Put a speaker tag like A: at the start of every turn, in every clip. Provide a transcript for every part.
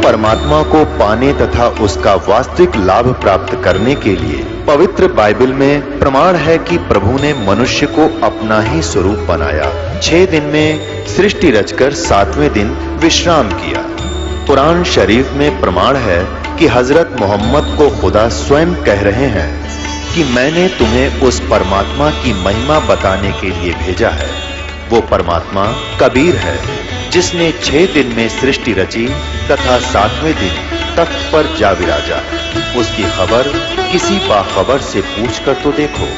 A: परमात्मा को पाने तथा उसका वास्तविक लाभ प्राप्त करने के लिए पवित्र बाइबल में प्रमाण है कि प्रभु ने मनुष्य को अपना ही स्वरूप बनाया। 6 दिन में सृष्टि रचकर 7वें दिन विश्राम किया। कुरान शरीफ में प्रमाण है कि हजरत मोहम्मद को खुदा स्वयं कह रहे हैं कि मैंने तुम्हें उस परमात्मा की महिमा बताने के लिए भेजा है। वो परमात्मा कबीर है जिसने 6 दिन में सृष्टि रची तथा 7वें दिन तख्त पर जा विराजा। उसकी खबर किसी बाखबर से पूछकर तो देखो।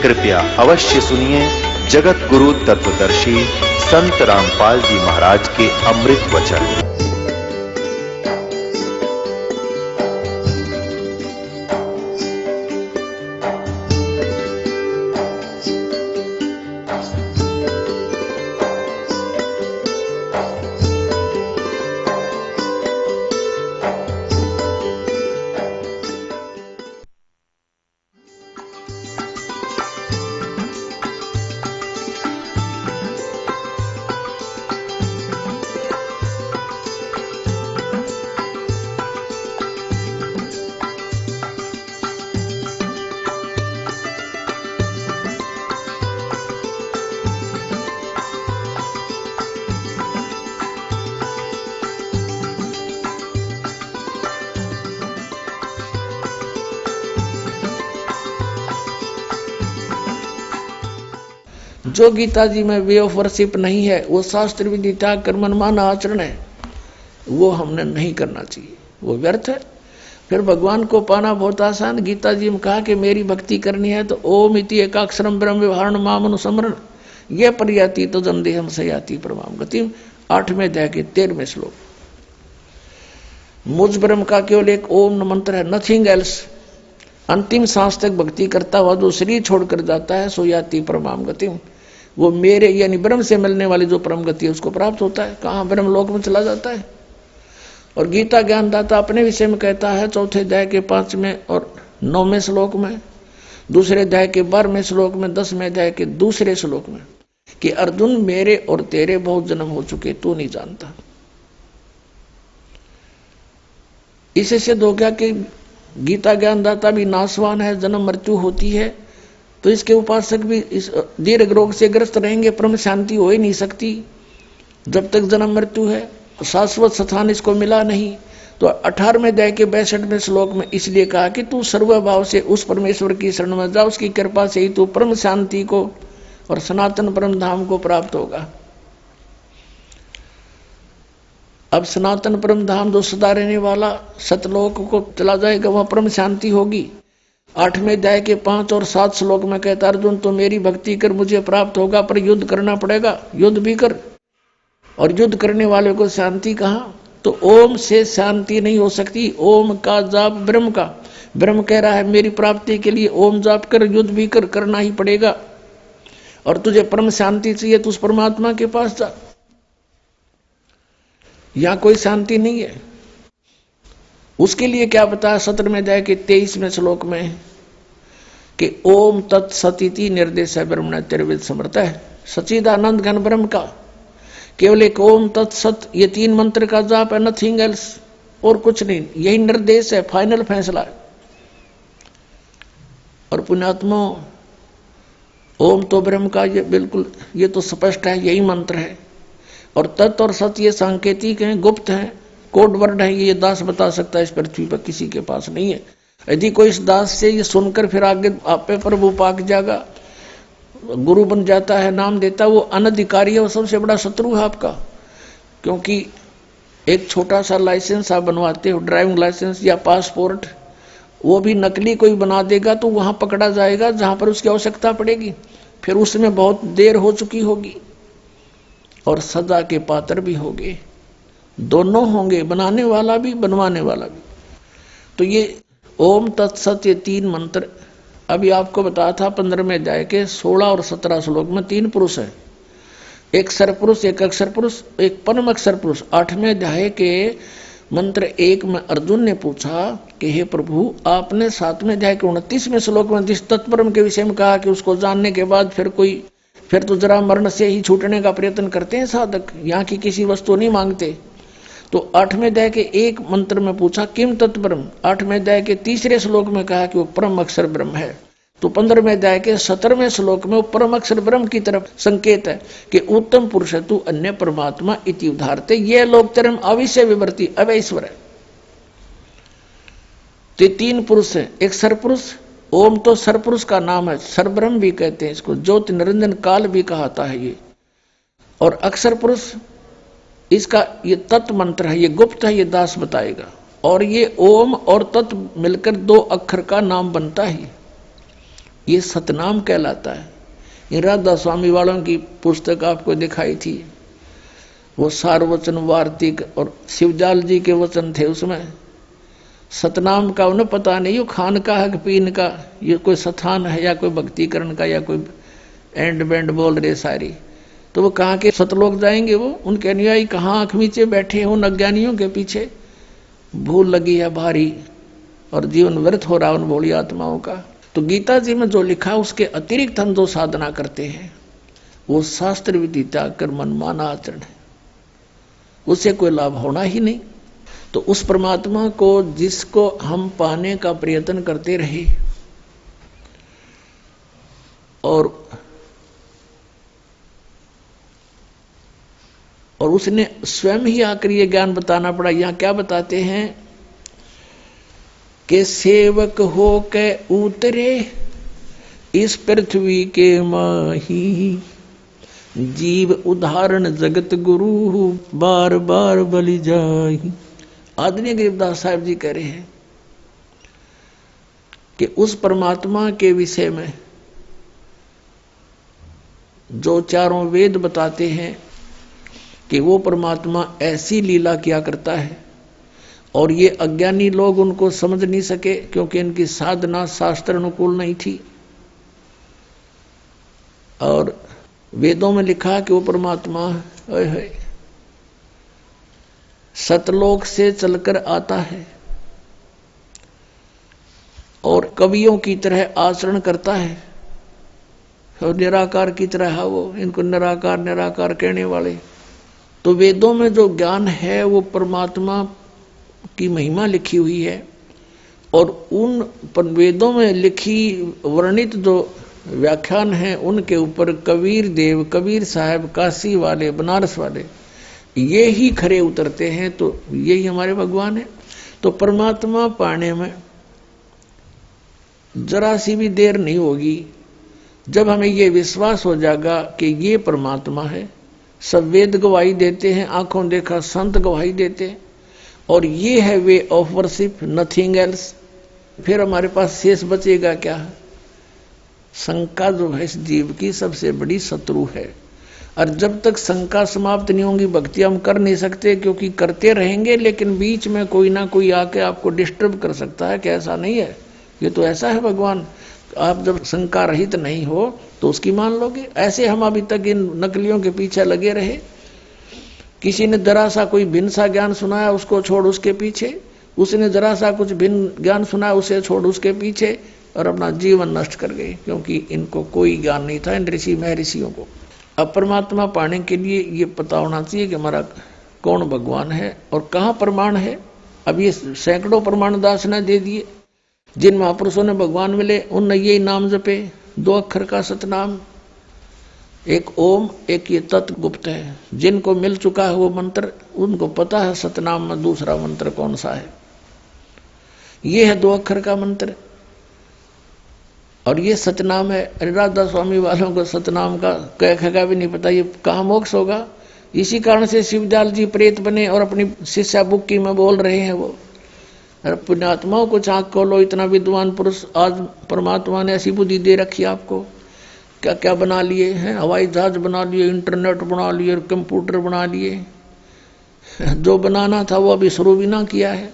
A: कृपया अवश्य सुनिए जगत गुरु तत्वदर्शी संत रामपाल जी महाराज के अमृत वचन।
B: जो गीता जी में वे ऑफ वर्शिप नहीं है, वो शास्त्र विधि त्याग कर मनमाना आचरण है, वो हमने नहीं करना चाहिए, वो व्यर्थ है। फिर भगवान को पाना बहुत आसान। गीता जी में कहा कि मेरी भक्ति करनी है तो ओम इति एकाक्षरम ब्रह्म व्यवहारण माम अनुसमरण ये पर्याति तो जन्देहम सयाति परमाम गतिम 8वें अध्याय के 13वें श्लोक। मुझ ब्रह्म का केवल एक ओम मंत्र है, नथिंग एल्स। अंतिम सांस तक भक्ति करता हुआ जो शरीर छोड़कर जाता है सो याति परमाम गतिम, वो मेरे यानी ब्रह्म से मिलने वाली जो परम गति है उसको प्राप्त होता है। कहाँ ब्रह्म लोक में चला जाता है। और गीता ज्ञानदाता अपने विषय में कहता है 4थे अध्याय के 5वें और 9वें श्लोक में, दूसरे अध्याय के 12वें श्लोक में, 10वें अध्याय के दूसरे श्लोक में कि अर्जुन मेरे और तेरे बहुत जन्म हो चुके, तू नहीं जानता। इसे सिद्ध हो गया कि गीता ज्ञानदाता भी नाशवान है, जन्म मृत्यु होती है, तो इसके उपासक भी इस दीर्घ रोग से ग्रस्त रहेंगे, परम शांति हो ही नहीं सकती जब तक जन्म मृत्यु है। शाश्वत स्थान इसको मिला नहीं। तो 18वें अध्याय के 62वें श्लोक में इसलिए कहा कि तू सर्वभाव से उस परमेश्वर की शरण में जा, उसकी कृपा से ही तू परम शांति को और सनातन परम धाम को प्राप्त होगा। अब सनातन परम धाम जो सदा रहने वाला सतलोक को चला जाएगा, वहां परम शांति होगी। 8वें अध्याय के 5 और 7 श्लोक में कहता अर्जुन तो मेरी भक्ति कर मुझे प्राप्त होगा, पर युद्ध करना पड़ेगा, युद्ध भी कर। और युद्ध करने वाले को शांति कहाँ? तो ओम से शांति नहीं हो सकती। ओम का जाप ब्रह्म का, ब्रह्म कह रहा है मेरी प्राप्ति के लिए ओम जाप कर, युद्ध भी कर, करना ही पड़ेगा। और तुझे परम शांति चाहिए तो उस परमात्मा के पास जा, यहां कोई शांति नहीं है। उसके लिए क्या बताया 17वें अध्याय के 23वें श्लोक में कि ओम तत्सतिति निर्देश है ब्रह्मण त्रिविध समर्थ है। सच्चिदानंद घन ब्रह्म का केवल एक ओम तत्सत, ये 3 मंत्र का जाप है, नथिंग एल्स, और कुछ नहीं। यही निर्देश है, फाइनल फैसला है। और पुण्यात्मा ओम तो ब्रह्म का ये बिल्कुल ये तो स्पष्ट है, यही मंत्र है। और तत् और सत ये सांकेतिक हैं, गुप्त हैं, कोड वर्ड है, ये दास बता सकता है, इस पृथ्वी पर किसी के पास नहीं है। यदि कोई इस दास से ये सुनकर फिर आगे आप पे प्रभु पाक जाएगा, गुरु बन जाता है, नाम देता, वो अनधिकारी है, वो सबसे बड़ा शत्रु है आपका। क्योंकि एक छोटा सा लाइसेंस आप बनवाते हो, ड्राइविंग लाइसेंस या पासपोर्ट, वो भी नकली कोई बना देगा तो वहां पकड़ा जाएगा जहां पर उसकी आवश्यकता पड़ेगी, फिर उसमें बहुत देर हो चुकी होगी और सजा के पात्र भी होंगे, दोनों होंगे, बनाने वाला भी बनवाने वाला भी। तो ये ओम तत्सत ये 3 मंत्र अभी आपको बताया था 15वें अध्याय के 16 और 17 श्लोक में 3 पुरुष है, एक सरपुरुष, एक अक्षर पुरुष, एक परम अक्षर पुरुष। 8वें अध्याय के मंत्र 1 में अर्जुन ने पूछा कि हे प्रभु, आपने 7वें अध्याय के 29वें श्लोक में जिस तत्परम के विषय में कहा कि उसको जानने के बाद फिर तो जरा मरण से ही छूटने का प्रयत्न करते हैं साधक, यहाँ की किसी वस्तु नहीं मांगते। तो 8वें अध्याय के एक मंत्र में पूछा किम तत्ब्रह्म, 8वें अध्याय के 3रे श्लोक में कहा कि वो परम अक्षर ब्रह्म है। तो 15वें अध्याय के 17वें श्लोक में वो परम अक्षर ब्रह्म की तरफ संकेत है कि उत्तम पुरुष तू अन्य परमात्मा इति उदाहरते, ये लोग तरम अविषय विवर्ती अवैश्वर है। तो 3 पुरुष है, एक सरपुरुष, ओम तो सरपुरुष का नाम है, सरब्रह्म भी कहते हैं इसको, ज्योति निरंजन काल भी कहता है ये, और अक्षर पुरुष इसका ये तत्व मंत्र है, ये गुप्त है, ये दास बताएगा। और ये ओम और तत्व मिलकर 2 अक्षर का नाम बनता है, ये सतनाम कहलाता है। ये राधा स्वामी वालों की पुस्तक आपको दिखाई थी, वो सारवचन वार्तिक और शिवजाल जी के वचन थे, उसमें सतनाम का उन्हें पता नहीं, ये खान का है पीन का, ये कोई स्थान है या कोई भक्तिकरण का या कोई एंड बैंड बोल रहे सारी। तो वो कहाँ के सतलोक जाएंगे, वो उनके अनुयायी कहाँ आँख नीचे बैठे हैं उन अज्ञानियों के पीछे, भूल लगी है भारी और जीवन व्यर्थ हो रहा उन भोली आत्माओं का। तो गीता जी में जो लिखा उसके अतिरिक्त हम जो साधना करते हैं वो शास्त्र विधि त्याग कर मनमाना आचरण है, उससे कोई लाभ होना ही नहीं। तो उस परमात्मा को जिसको हम पाने का प्रयत्न करते रहे और उसने स्वयं ही आकर ये ज्ञान बताना पड़ा। यहां क्या बताते हैं कि सेवक हो के उतरे इस पृथ्वी के माही, जीव उदाहरण जगत गुरु बार बार बलि जाही। आदरणीय गरीबदास साहब जी कह रहे हैं कि उस परमात्मा के विषय में जो चारों वेद बताते हैं कि वो परमात्मा ऐसी लीला किया करता है और ये अज्ञानी लोग उनको समझ नहीं सके क्योंकि इनकी साधना शास्त्र अनुकूल नहीं थी। और वेदों में लिखा कि वो परमात्मा सतलोक से चलकर आता है और कवियों की तरह आचरण करता है और निराकार की तरह है वो, इनको निराकार निराकार कहने वाले। तो वेदों में जो ज्ञान है वो परमात्मा की महिमा लिखी हुई है और उन वेदों में लिखी वर्णित जो व्याख्यान है उनके ऊपर कबीर देव, कबीर साहब, काशी वाले, बनारस वाले ये ही खरे उतरते हैं। तो यही हमारे भगवान है। तो परमात्मा पाने में जरा सी भी देर नहीं होगी जब हमें ये विश्वास हो जाएगा कि ये परमात्मा है। सब वेद गवाही देते हैं, आंखों देखा संत गवाही देते हैं और ये है way of worship, nothing else. फिर हमारे पास शेष बचेगा क्या? शंका जो है इस जीव की सबसे बड़ी शत्रु है और जब तक शंका समाप्त नहीं होंगी भक्ति हम कर नहीं सकते, क्योंकि करते रहेंगे लेकिन बीच में कोई ना कोई आके आपको डिस्टर्ब कर सकता है कि ऐसा नहीं है, ये तो ऐसा है भगवान। आप जब शंका रहित नहीं हो तो उसकी मान लोगे। ऐसे हम अभी तक इन नकलियों के पीछे लगे रहे। किसी ने जरा सा कोई भिन्न सा ज्ञान सुनाया उसको छोड़ उसके पीछे, उसने जरा सा कुछ भिन्न ज्ञान सुनाया उसे छोड़ उसके पीछे और अपना जीवन नष्ट कर गए, क्योंकि इनको कोई ज्ञान नहीं था इन ऋषि महर्षियों को। अब परमात्मा पाने के लिए ये पता होना चाहिए कि हमारा कौन भगवान है और कहाँ प्रमाण है। अब ये सैकड़ों प्रमाण दास ने दे दिए। जिन महापुरुषों ने भगवान मिले उनने यही नाम जपे, 2 अक्षर का सतनाम, एक ओम, एक ये तत्व गुप्त है। जिनको मिल चुका है वो मंत्र उनको पता है सतनाम में दूसरा मंत्र कौन सा है। ये है 2 अक्षर का मंत्र और ये सतनाम है। राधा स्वामी वालों को सतनाम का कह भी नहीं पता, ये कहाँ मोक्ष होगा। इसी कारण से शिवजाल जी प्रेत बने और अपनी शिष्या बुक्की में बोल रहे हैं वो, पुण्यात्माओं को आँख खोलो, इतना विद्वान पुरुष आज परमात्मा ने ऐसी बुद्धि दे रखी आपको, क्या क्या बना लिए हैं, हवाई जहाज बना लिए, इंटरनेट बना लिए, कंप्यूटर बना लिए। जो बनाना था वो अभी शुरू भी ना किया है।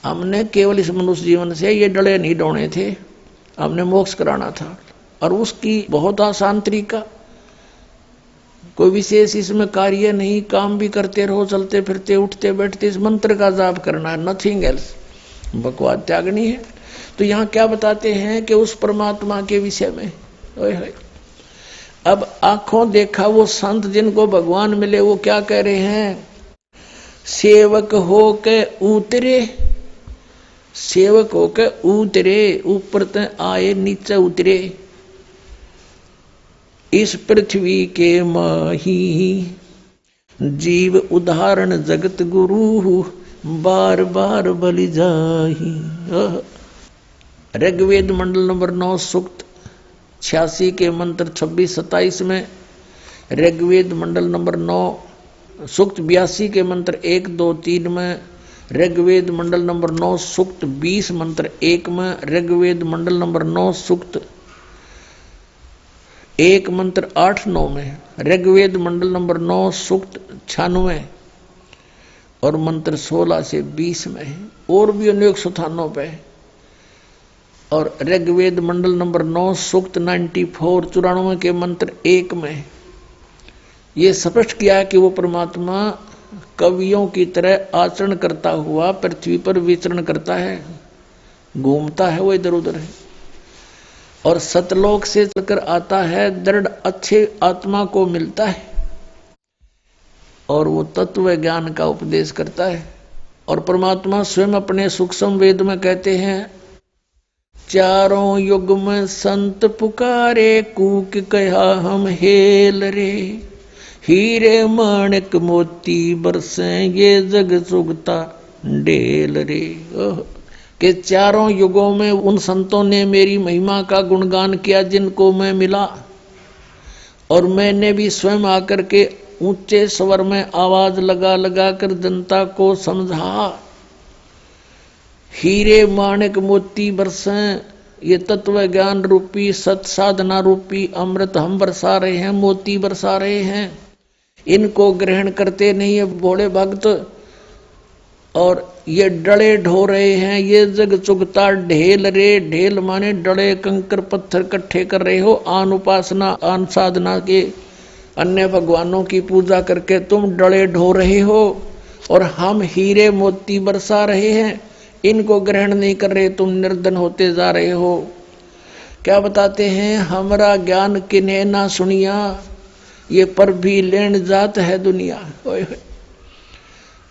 B: हमने केवल इस मनुष्य जीवन से ये डले नहीं डोने थे, हमने मोक्ष कराना था और उसकी बहुत आसान तरीका, कोई विशेष इसमें कार्य नहीं, काम भी करते रहो, चलते फिरते उठते बैठते इस मंत्र का जाप करना है, नथिंग एल्स, बकवाद त्यागनी है। तो यहाँ क्या बताते हैं कि उस परमात्मा के विषय में अब आंखों देखा वो संत जिनको भगवान मिले वो क्या कह रहे हैं सेवक हो के उतरे, सेवक हो के उतरे, ऊपर ते आए नीचे उतरे। इस पृथ्वी के माही जीव उदाहरण जगत गुरु, बार बार बलि जाही। ऋग्वेद मंडल नंबर 9 सूक्त 86 के मंत्र 26-27 में, ऋग्वेद मंडल नंबर 9 सूक्त 82 के मंत्र 1, 2, 3 में, ऋग्वेद मंडल नंबर 9 सूक्त 20 मंत्र 1 में, ऋग्वेद मंडल नंबर 9 सूक्त 1 मंत्र 8-9 में, ऋग्वेद मंडल नंबर 9 सूक्त 96 और मंत्र 16 से 20 में है, और भी अनेक स्थानों पे। और ऋग्वेद मंडल नंबर 9 सूक्त 94 के मंत्र 1 में ये स्पष्ट किया कि वो परमात्मा कवियों की तरह आचरण करता हुआ पृथ्वी पर विचरण करता है, घूमता है, वो इधर उधर है, और सतलोक से चलकर आता है, दृढ़ अच्छे आत्मा को मिलता है और वो तत्व ज्ञान का उपदेश करता है। और परमात्मा स्वयं अपने सूक्ष्म वेद में कहते हैं, चारों युग में संत पुकारे, कूक कहा हम हेल रे, हीरे माणिक मोती बरसे, ये जग चुगता ढेल रे। कि चारों युगों में उन संतों ने मेरी महिमा का गुणगान किया जिनको मैं मिला, और मैंने भी स्वयं आकर के ऊंचे स्वर में आवाज लगा लगा कर जनता को समझा। हीरे माणिक मोती बरसें, ये तत्व ज्ञान रूपी सत साधना रूपी अमृत हम बरसा रहे हैं, मोती बरसा रहे हैं। इनको ग्रहण करते नहीं है भोले भक्त, और ये डले ढो रहे हैं, ये जग चुगता ढेल रे। ढेल माने डले कंकर पत्थर इकट्ठे कर रहे हो, आन उपासना आन साधना के अन्य भगवानों की पूजा करके तुम डले ढो रहे हो, और हम हीरे मोती बरसा रहे हैं, इनको ग्रहण नहीं कर रहे, तुम निर्धन होते जा रहे हो। क्या बताते हैं, हमारा ज्ञान किन्हें ना सुनिया, ये पर भी लेन जात है दुनिया।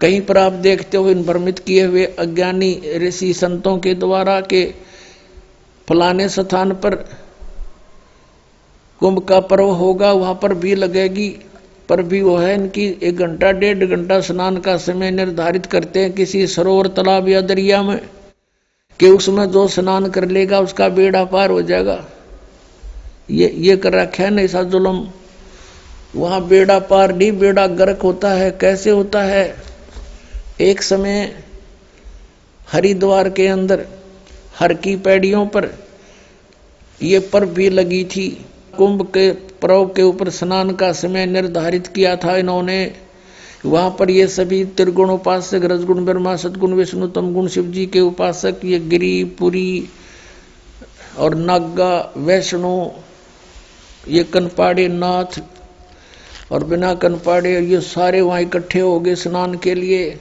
B: कहीं पर आप देखते हो इन भ्रमित किए हुए अज्ञानी ऋषि संतों के द्वारा के फलाने स्थान पर कुंभ का पर्व होगा, वहां पर भी लगेगी, पर भी वो है इनकी 1 घंटा 1.5 घंटा स्नान का समय निर्धारित करते हैं किसी सरोवर तालाब या दरिया में, कि उसमें जो स्नान कर लेगा उसका बेड़ा पार हो जाएगा। ये कर रखा है ना ऐसा जुल्म। वहां बेड़ा पार नहीं, बेड़ा गर्क होता है। कैसे होता है, एक समय हरिद्वार के अंदर हर की पैड़ियों पर ये पर्व भी लगी थी। कुंभ के पर्व के ऊपर स्नान का समय निर्धारित किया था इन्होंने। वहां पर ये सभी त्रिगुण उपासक, रजगुण ब्रह्मा, सतगुण विष्णु, तमगुण शिव जी के उपासक, ये गिरी पुरी और नागा वैष्णो, ये कनपाड़े नाथ और बिना कनपाड़े, ये सारे वहां इकट्ठे हो गए स्नान के लिए।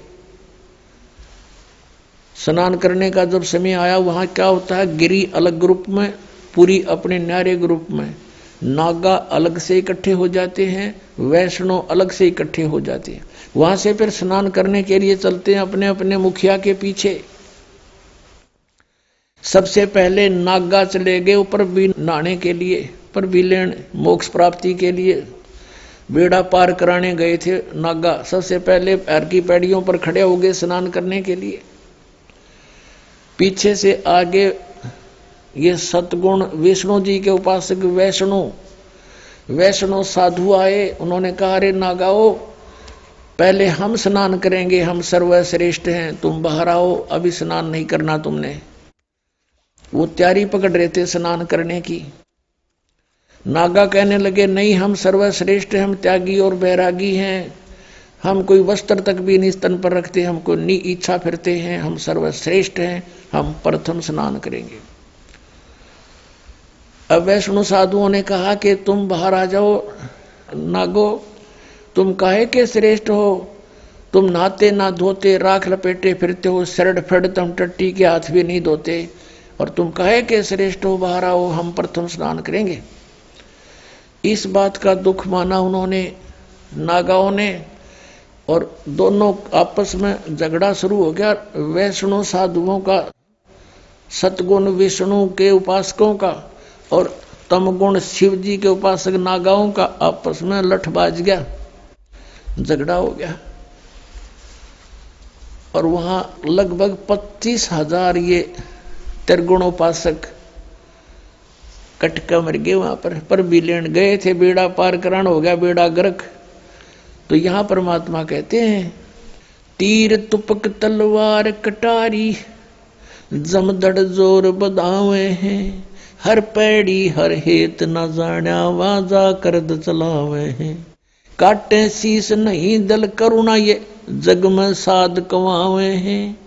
B: स्नान करने का जब समय आया, वहां क्या होता है, गिरी अलग ग्रुप में, पुरी अपने न्यारे ग्रुप में, नागा अलग से इकट्ठे हो जाते हैं, वैष्णो अलग से इकट्ठे हो जाते हैं। वहां से फिर स्नान करने के लिए चलते हैं अपने अपने मुखिया के पीछे। सबसे पहले नागा चले गए ऊपर भी नहाने के लिए, पर भी लेन मोक्ष प्राप्ति के लिए बेड़ा पार कराने गए थे नागा। सबसे पहले हर की पैड़ियों पर खड़े हो गए स्नान करने के लिए। पीछे से आगे ये सतगुण विष्णु जी के उपासक वैष्णो साधु आए। उन्होंने कहा, अरे नागाओ, पहले हम स्नान करेंगे, हम सर्वश्रेष्ठ हैं, तुम बाहर आओ, अभी स्नान नहीं करना तुमने। वो तैयारी पकड़ रहे थे स्नान करने की। नागा कहने लगे, नहीं, हम सर्वश्रेष्ठ हैं, हम त्यागी और बैरागी हैं, हम कोई वस्त्र तक भी नहीं स्तन पर रखते, हमको नी इच्छा फिरते हैं, हम सर्वश्रेष्ठ हैं, हम प्रथम स्नान करेंगे। अब वैष्णो साधुओं ने कहा कि तुम बाहर आ जाओ नागो, तुम काहे के श्रेष्ठ हो, तुम नहाते ना धोते, राख लपेटे फिरते हो, सरड फड़ तुम टट्टी के हाथ भी नहीं धोते, और तुम काहे के श्रेष्ठ हो, बाहर आओ, हम प्रथम स्नान करेंगे। इस बात का दुख माना उन्होंने, नागाओं ने, और दोनों आपस में झगड़ा शुरू हो गया। वैष्णव साधुओं का, सतगुण विष्णु के उपासकों का, और तमगुण शिव जी के उपासक नागाओं का आपस में लठ बाज गया, झगड़ा हो गया। और वहां लगभग 25,000 ये त्रिगुणोपासक कटका मर गए वहां पर भी लेन गए थे, बेड़ा पार करान हो गया, बेड़ा गर्क। तो यहां परमात्मा कहते हैं, तीर तुपक तलवार कटारी जमदड़ जोर बदावे हैं, हर पैड़ी हर हेत न जाण्या वाजा करद चलावे हैं, काटे शीस नहीं दल करुणा ये जग में साध कमावे हैं,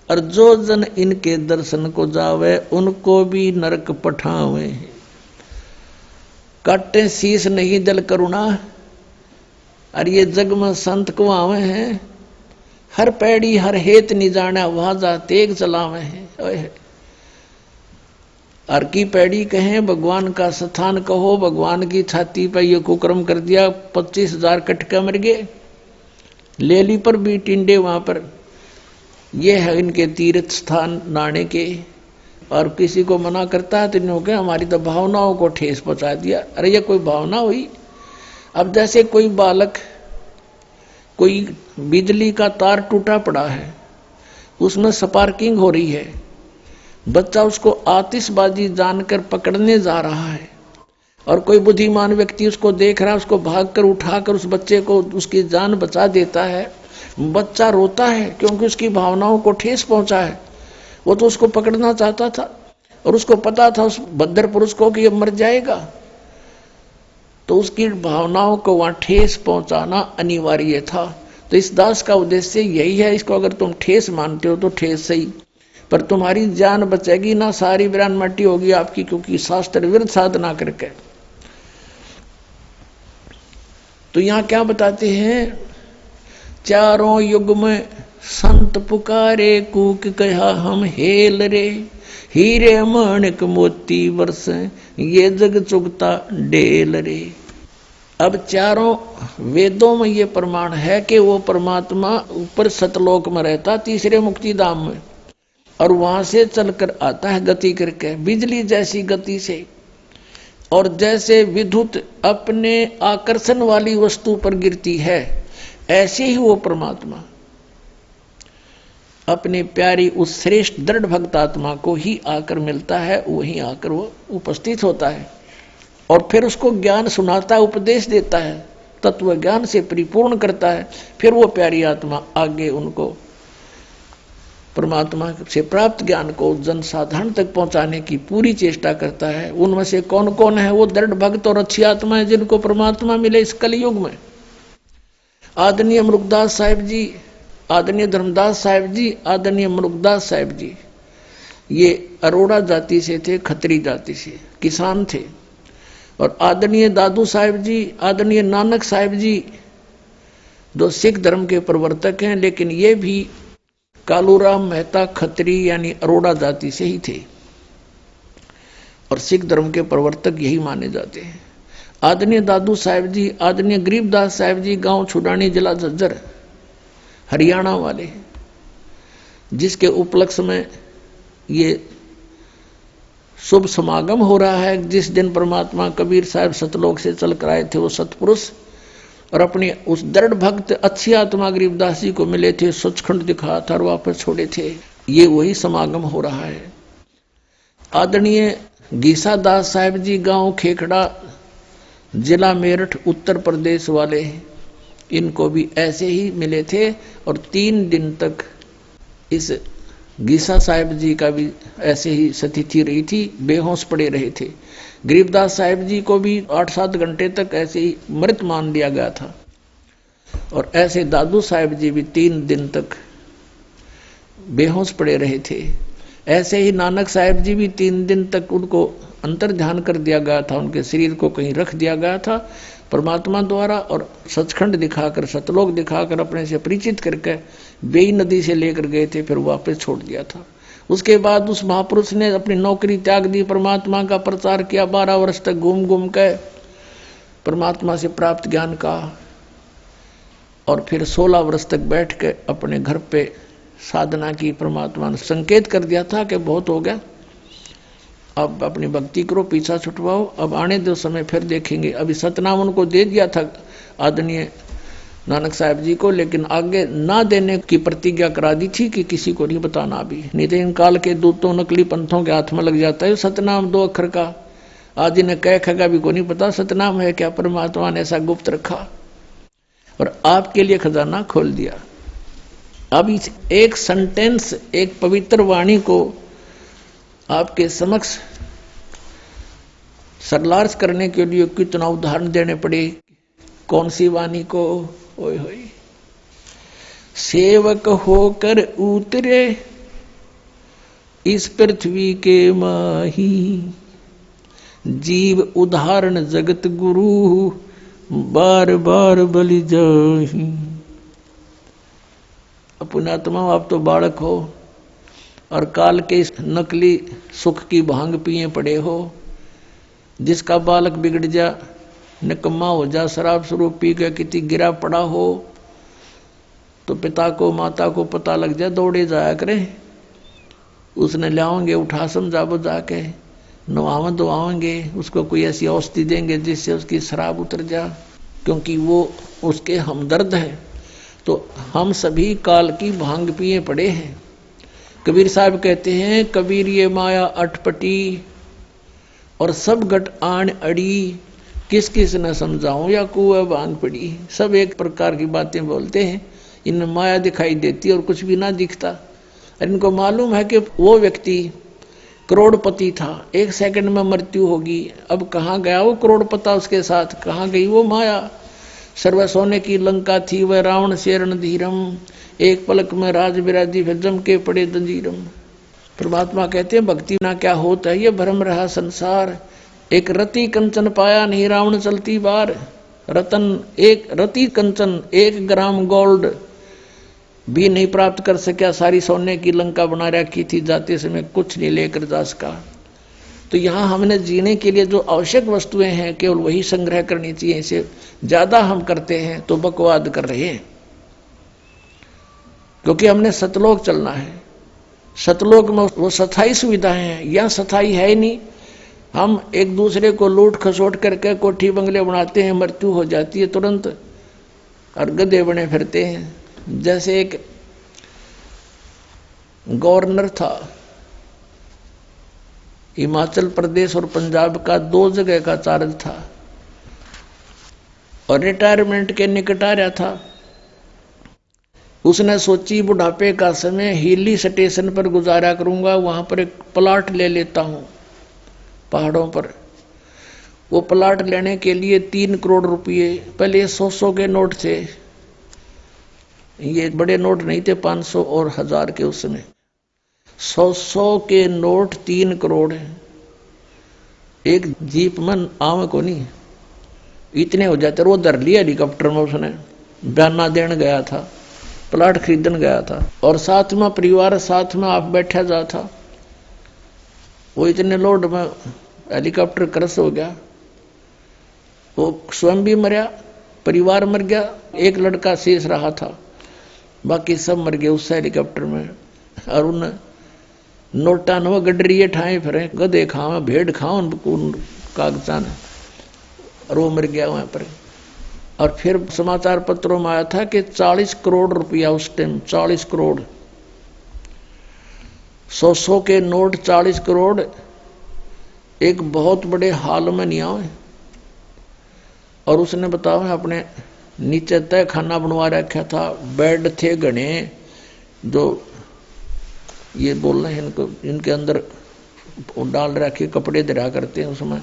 B: और जो जन इनके दर्शन को जावे उनको भी नरक पठावे हैं। काटे शीस नहीं दल करुणा, और ये जग में संत कमावे हैं, हर पैड़ी हर हेत नहीं जाना वाजा तेग चलावे हैं। हर की पैड़ी कहें भगवान का स्थान कहो, भगवान की छाती पर ये कुकर्म कर दिया, 25,000 कटका मर गए। लेली पर भी टिंडे वहां पर, ये है इनके तीर्थ स्थान नाने के। और किसी को मना करता है तो इन्होंने हमारी तो भावनाओं को ठेस पहुंचा दिया। अरे ये कोई भावना हुई? अब जैसे कोई बालक, कोई बिजली का तार टूटा पड़ा है, उसमें स्पार्किंग हो रही है, बच्चा उसको आतिशबाजी जानकर पकड़ने जा रहा है, और कोई बुद्धिमान व्यक्ति उसको देख रहा है, उसको भागकर उठाकर उस बच्चे को उसकी जान बचा देता है। बच्चा रोता है क्योंकि उसकी भावनाओं को ठेस पहुंचा है। वो तो उसको पकड़ना चाहता था और उसको पता था उस बद्दर पुरुष को कि ये मर जाएगा, तो उसकी भावनाओं को वहां ठेस पहुंचाना अनिवार्य था। तो इस दास का उद्देश्य यही है, इसको अगर तुम ठेस मानते हो तो ठेस सही, पर तुम्हारी जान बचेगी ना, सारी वीरान मट्टी होगी आपकी, क्योंकि शास्त्र विरुद्ध साधना करके। तो यहां क्या बताते हैं, चारों युग में संत पुकारे, कूक कहा हम हेल रे, हीरे माणिक मोती वर्ष ये जग चुगता डेल रे। अब चारों वेदों में ये प्रमाण है कि वो परमात्मा ऊपर सतलोक में रहता, तीसरे मुक्ति धाम में, और वहां से चलकर आता है गति करके, बिजली जैसी गति से। और जैसे विद्युत अपने आकर्षण वाली वस्तु पर गिरती है, ऐसे ही वो परमात्मा अपने प्यारी उस श्रेष्ठ दृढ़ भक्त आत्मा को ही आकर मिलता है, वहीं आकर वो उपस्थित होता है और फिर उसको ज्ञान सुनाता है, उपदेश देता है, तत्व ज्ञान से परिपूर्ण करता है। फिर वो प्यारी आत्मा आगे उनको परमात्मा से प्राप्त ज्ञान को जनसाधारण तक पहुंचाने की पूरी चेष्टा करता है। उनमें से कौन कौन है वो दृढ़ भक्त और अच्छी आत्माएं जिनको परमात्मा मिले इस कलयुग में? आदरणीय मुरुगदास साहिब जी, आदरणीय धर्मदास साहिब जी, आदरणीय मुरुगदास साहिब जी, ये अरोड़ा जाति से थे, खत्री जाति से, किसान थे। और आदरणीय दादू साहिब जी, आदरणीय नानक साहिब जी, जो सिख धर्म के प्रवर्तक हैं, लेकिन ये भी कालूराम मेहता खत्री यानी अरोड़ा जाति से ही थे और सिख धर्म के प्रवर्तक यही माने जाते हैं। आदरणीय दादू साहिब जी, आदरणीय गरीबदास साहिब जी, गांव छुडानी, जिला झज्जर, हरियाणा वाले, जिसके उपलक्ष्य में ये शुभ समागम हो रहा है। जिस दिन परमात्मा कबीर साहब सतलोक से चल कर आए थे, वो सतपुरुष, और अपने उस दृढ़ भक्त अच्छी आत्मा गरीबदास जी को मिले थे, सचखंड दिखा था और वापस छोड़े थे। ये वही समागम हो रहा है। आदरणीय गीसा दास साहिब जी, गांव खेखड़ा, जिला मेरठ, उत्तर प्रदेश वाले, इनको भी ऐसे ही मिले थे और 3 दिन तक इस गीसा साहिब जी का भी ऐसे ही स्थिति रही थी, बेहोश पड़े रहे थे। गरीबदास साहिब जी को भी 8-7 घंटे तक ऐसे ही मृत मान लिया गया था और ऐसे दादू साहिब जी भी 3 दिन तक बेहोश पड़े रहे थे। ऐसे ही नानक साहिब जी भी 3 दिन तक उनको अंतर ध्यान कर दिया गया था, उनके शरीर को कहीं रख दिया गया था परमात्मा द्वारा, और सचखंड दिखाकर, सतलोक दिखाकर, अपने से परिचित करके बेई नदी से लेकर गए थे, फिर वापस छोड़ दिया था। उसके बाद उस महापुरुष ने अपनी नौकरी त्याग दी, परमात्मा का प्रचार किया, 12 वर्ष तक घूम घूम के परमात्मा से प्राप्त ज्ञान का और फिर 16 वर्ष तक बैठ के अपने घर पे साधना की। परमात्मा ने संकेत कर दिया था कि बहुत हो गया, अब अपनी भक्ति करो, पीछा छुटवाओ, अब आने दो समय, फिर देखेंगे। अभी सतनाम उनको दे दिया था आदरणीय नानक साहब जी को, लेकिन आगे ना देने की प्रतिज्ञा करा दी थी कि किसी को नहीं बताना अभी, नहीं तो इन काल के दूतों नकली पंथों के हाथ में लग जाता है। सतनाम 2 अक्षर का आदि ने कह खगा भी को नहीं पता सतनाम है क्या। परमात्मा ने ऐसा गुप्त रखा और आपके लिए खजाना खोल दिया। अब इस एक सेंटेंस, एक पवित्र वाणी को आपके समक्ष सरलार्थ करने के लिए कितना उदाहरण देने पड़े। कौन सी वाणी को? ओए होए, सेवक होकर उतरे इस पृथ्वी के माही, जीव उदाहरण जगत गुरु, बार बार बलि जाही। पुण्यात्मा, आप तो बालक हो और काल के इस नकली सुख की भांग पिए पड़े हो। जिसका बालक बिगड़ जा, निकम्मा हो जा, शराब स्वरूप पी के किसी गिरा पड़ा हो, तो पिता को माता को पता लग जाए, दौड़े जाया करें, उसने लाओगे, उठा समझा बुझा के नवावा धोआएंगे, उसको कोई ऐसी औषधि देंगे जिससे उसकी शराब उतर जा, क्योंकि वो उसके हमदर्द है। तो हम सभी काल की भांग पिए पड़े हैं। कबीर साहब कहते हैं, कबीर ये माया अटपटी और सब घट आन अड़ी, किस किस न समझाऊं या कुआ भांग पड़ी। सब एक प्रकार की बातें बोलते हैं, इनमें माया दिखाई देती है और कुछ भी ना दिखता। इनको मालूम है कि वो व्यक्ति करोड़पति था, 1 सेकंड में मृत्यु होगी। अब कहाँ गया वो करोड़पता, उसके साथ कहाँ गई वो माया। सर्व सोने की लंका थी वह रावण से रणधीरम, एक पलक में राज विराजी फिर जम के पड़े जंजीरम। परमात्मा कहते हैं, भक्ति ना क्या होता है, ये भ्रम रहा संसार। एक रति कंचन पाया नहीं रावण चलती बार, रतन एक रति कंचन 1 ग्राम गोल्ड भी नहीं प्राप्त कर सका, सारी सोने की लंका बना रखी थी, जाते समय कुछ नहीं लेकर जा सका। तो यहाँ हमने जीने के लिए जो आवश्यक वस्तुएं हैं केवल वही संग्रह करनी चाहिए। इसे ज्यादा हम करते हैं तो बकवाद कर रहे हैं, क्योंकि हमने सतलोक चलना है। सतलोक में वो सथाई सुविधाएं हैं, यहाँ सथाई है ही नहीं। हम एक दूसरे को लूट खसोट करके कोठी बंगले बनाते हैं, मृत्यु हो जाती है तुरंत और गधे बने फिरते हैं। जैसे एक गवर्नर था, हिमाचल प्रदेश और पंजाब का 2 जगह का चार्ज था और रिटायरमेंट के निकट आ रहा था। उसने सोची बुढ़ापे का समय हिली स्टेशन पर गुजारा करूंगा, वहां पर एक प्लाट ले लेता हूं पहाड़ों पर। वो प्लाट लेने के लिए 3 करोड़ रुपये, पहले 100 के नोट थे, ये बड़े नोट नहीं थे, 500 और 1000 के उस समय। 100 के नोट 3 करोड़ है। एक जीप में आम को नहीं इतने हो जाते। वो धर लिया हेलीकॉप्टर में, उसने बयाना देने गया था, प्लाट खरीदने गया था और साथ में परिवार साथ में आप बैठा जा था। वो इतने लोड में हेलीकॉप्टर क्रश हो गया, वो स्वयं भी मरा, परिवार मर गया, एक लड़का शेष रहा था, बाकी सब मर गए उस हेलीकॉप्टर में। और उन नोटा न गडरिए ठाए फिर गधे खाओ भेड़ खाओ कागजान, और वो मर गया वहां पर। और फिर समाचार पत्रों में आया था कि 40 करोड़ रुपया उस टाइम, 40 करोड़, 100 के नोट 40 करोड़, एक बहुत बड़े हाल में नहीं आए। और उसने बताया अपने नीचे तय खाना बनवा रखा था, बेड थे घने, जो ये बोल रहे हैं इनको, इनके अंदर डाल रखे कपड़े दरा करते हैं, उसमें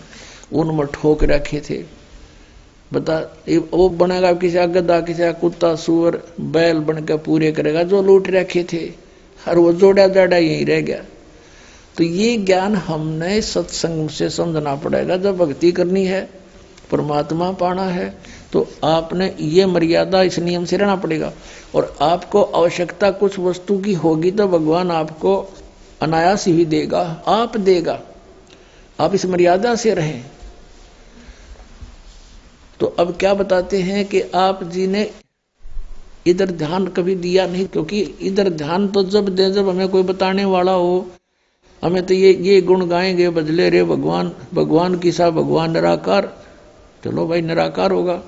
B: उनमें ठोक रखे थे। बता वो बनेगा किसी गधा, किसी कुत्ता, सुअर, बैल बन के पूरे करेगा जो लूट रखे थे, और वो जोड़ा जाड़ा यही रह गया। तो ये ज्ञान हमने सत्संग से समझना पड़ेगा। जब भक्ति करनी है, परमात्मा पाना है, तो आपने ये मर्यादा, इस नियम से रहना पड़ेगा। और आपको आवश्यकता कुछ वस्तु की होगी तो भगवान आपको अनायास ही देगा, आप देगा। आप इस मर्यादा से रहें। तो अब क्या बताते हैं कि आप जी ने इधर ध्यान कभी दिया नहीं, क्योंकि इधर ध्यान तो जब दे जब हमें कोई बताने वाला हो। हमें तो ये गुण गाएंगे, बजले रे भगवान, भगवान की सा भगवान निराकार, चलो भाई निराकार होगा।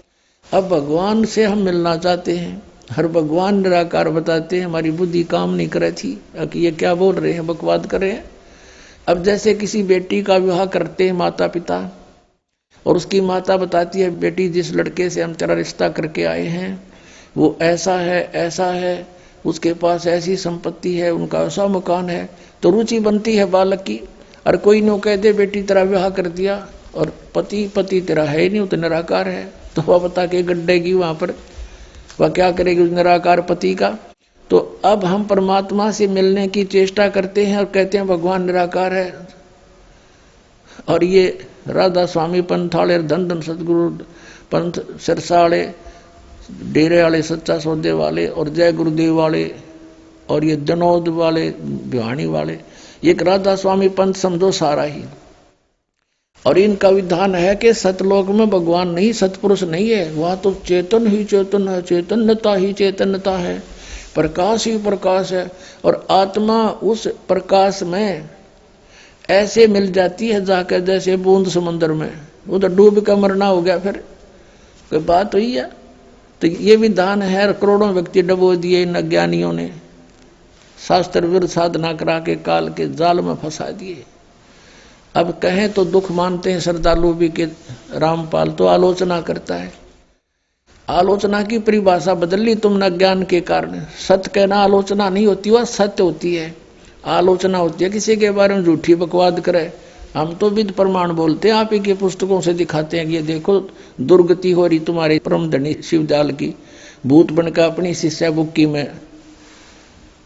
B: अब भगवान से हम मिलना चाहते हैं, हर भगवान निराकार बताते हैं, हमारी बुद्धि काम नहीं करे थी कि ये क्या बोल रहे हैं, बकवाद कर रहे हैं। अब जैसे किसी बेटी का विवाह करते हैं माता पिता, और उसकी माता बताती है बेटी जिस लड़के से हम तेरा रिश्ता करके आए हैं वो ऐसा है, उसके पास ऐसी संपत्ति है, उनका ऐसा मकान है, तो रुचि बनती है बालक की। और कोई नो कह दे बेटी तेरा विवाह कर दिया और पति तेरा है ही नहीं, वो तो निराकार है, तो वह बता के गड्ढेगी वहां पर, वह क्या करेगी उस निराकार पति का। तो अब हम परमात्मा से मिलने की चेष्टा करते हैं और कहते हैं भगवान निराकार है। और ये राधा स्वामी पंथाले, धन धन सतगुरु पंथ सिरसाले, डेरे वाले, सच्चा सौदे वाले और जय गुरुदेव वाले और ये जनौद वाले, भिवानी वाले, ये राधा स्वामी पंथ समझो सारा ही। और इनका विधान है कि सतलोक में भगवान नहीं, सतपुरुष नहीं है, वहां तो चेतन ही चेतन है, चैतन्यता ही चैतन्यता है, प्रकाश ही प्रकाश है। और आत्मा उस प्रकाश में ऐसे मिल जाती है जाकर जैसे बूंद समुद्र में, उधर डूब कर मरना हो गया, फिर कोई बात हुई है। तो ये विधान है, करोड़ों व्यक्ति डबो दिए इन अज्ञानियों ने, शास्त्र विरुद्ध साधना करा के काल के जाल में फंसा दिए। अब कहें तो दुख मानते हैं श्रद्धालु भी कि रामपाल तो आलोचना करता है। आलोचना की परिभाषा बदल ली तुमने अज्ञान के कारण। सत्य कहना आलोचना नहीं होती, वह सत्य होती है। आलोचना होती है किसी के बारे में झूठी बकवाद करे। हम तो विद प्रमाण बोलते हैं, आप ही के पुस्तकों से दिखाते हैं कि ये देखो दुर्गति हो रही तुम्हारे परम धनी शिवदयाल की, भूत बनकर अपनी शिष्या बुक्की में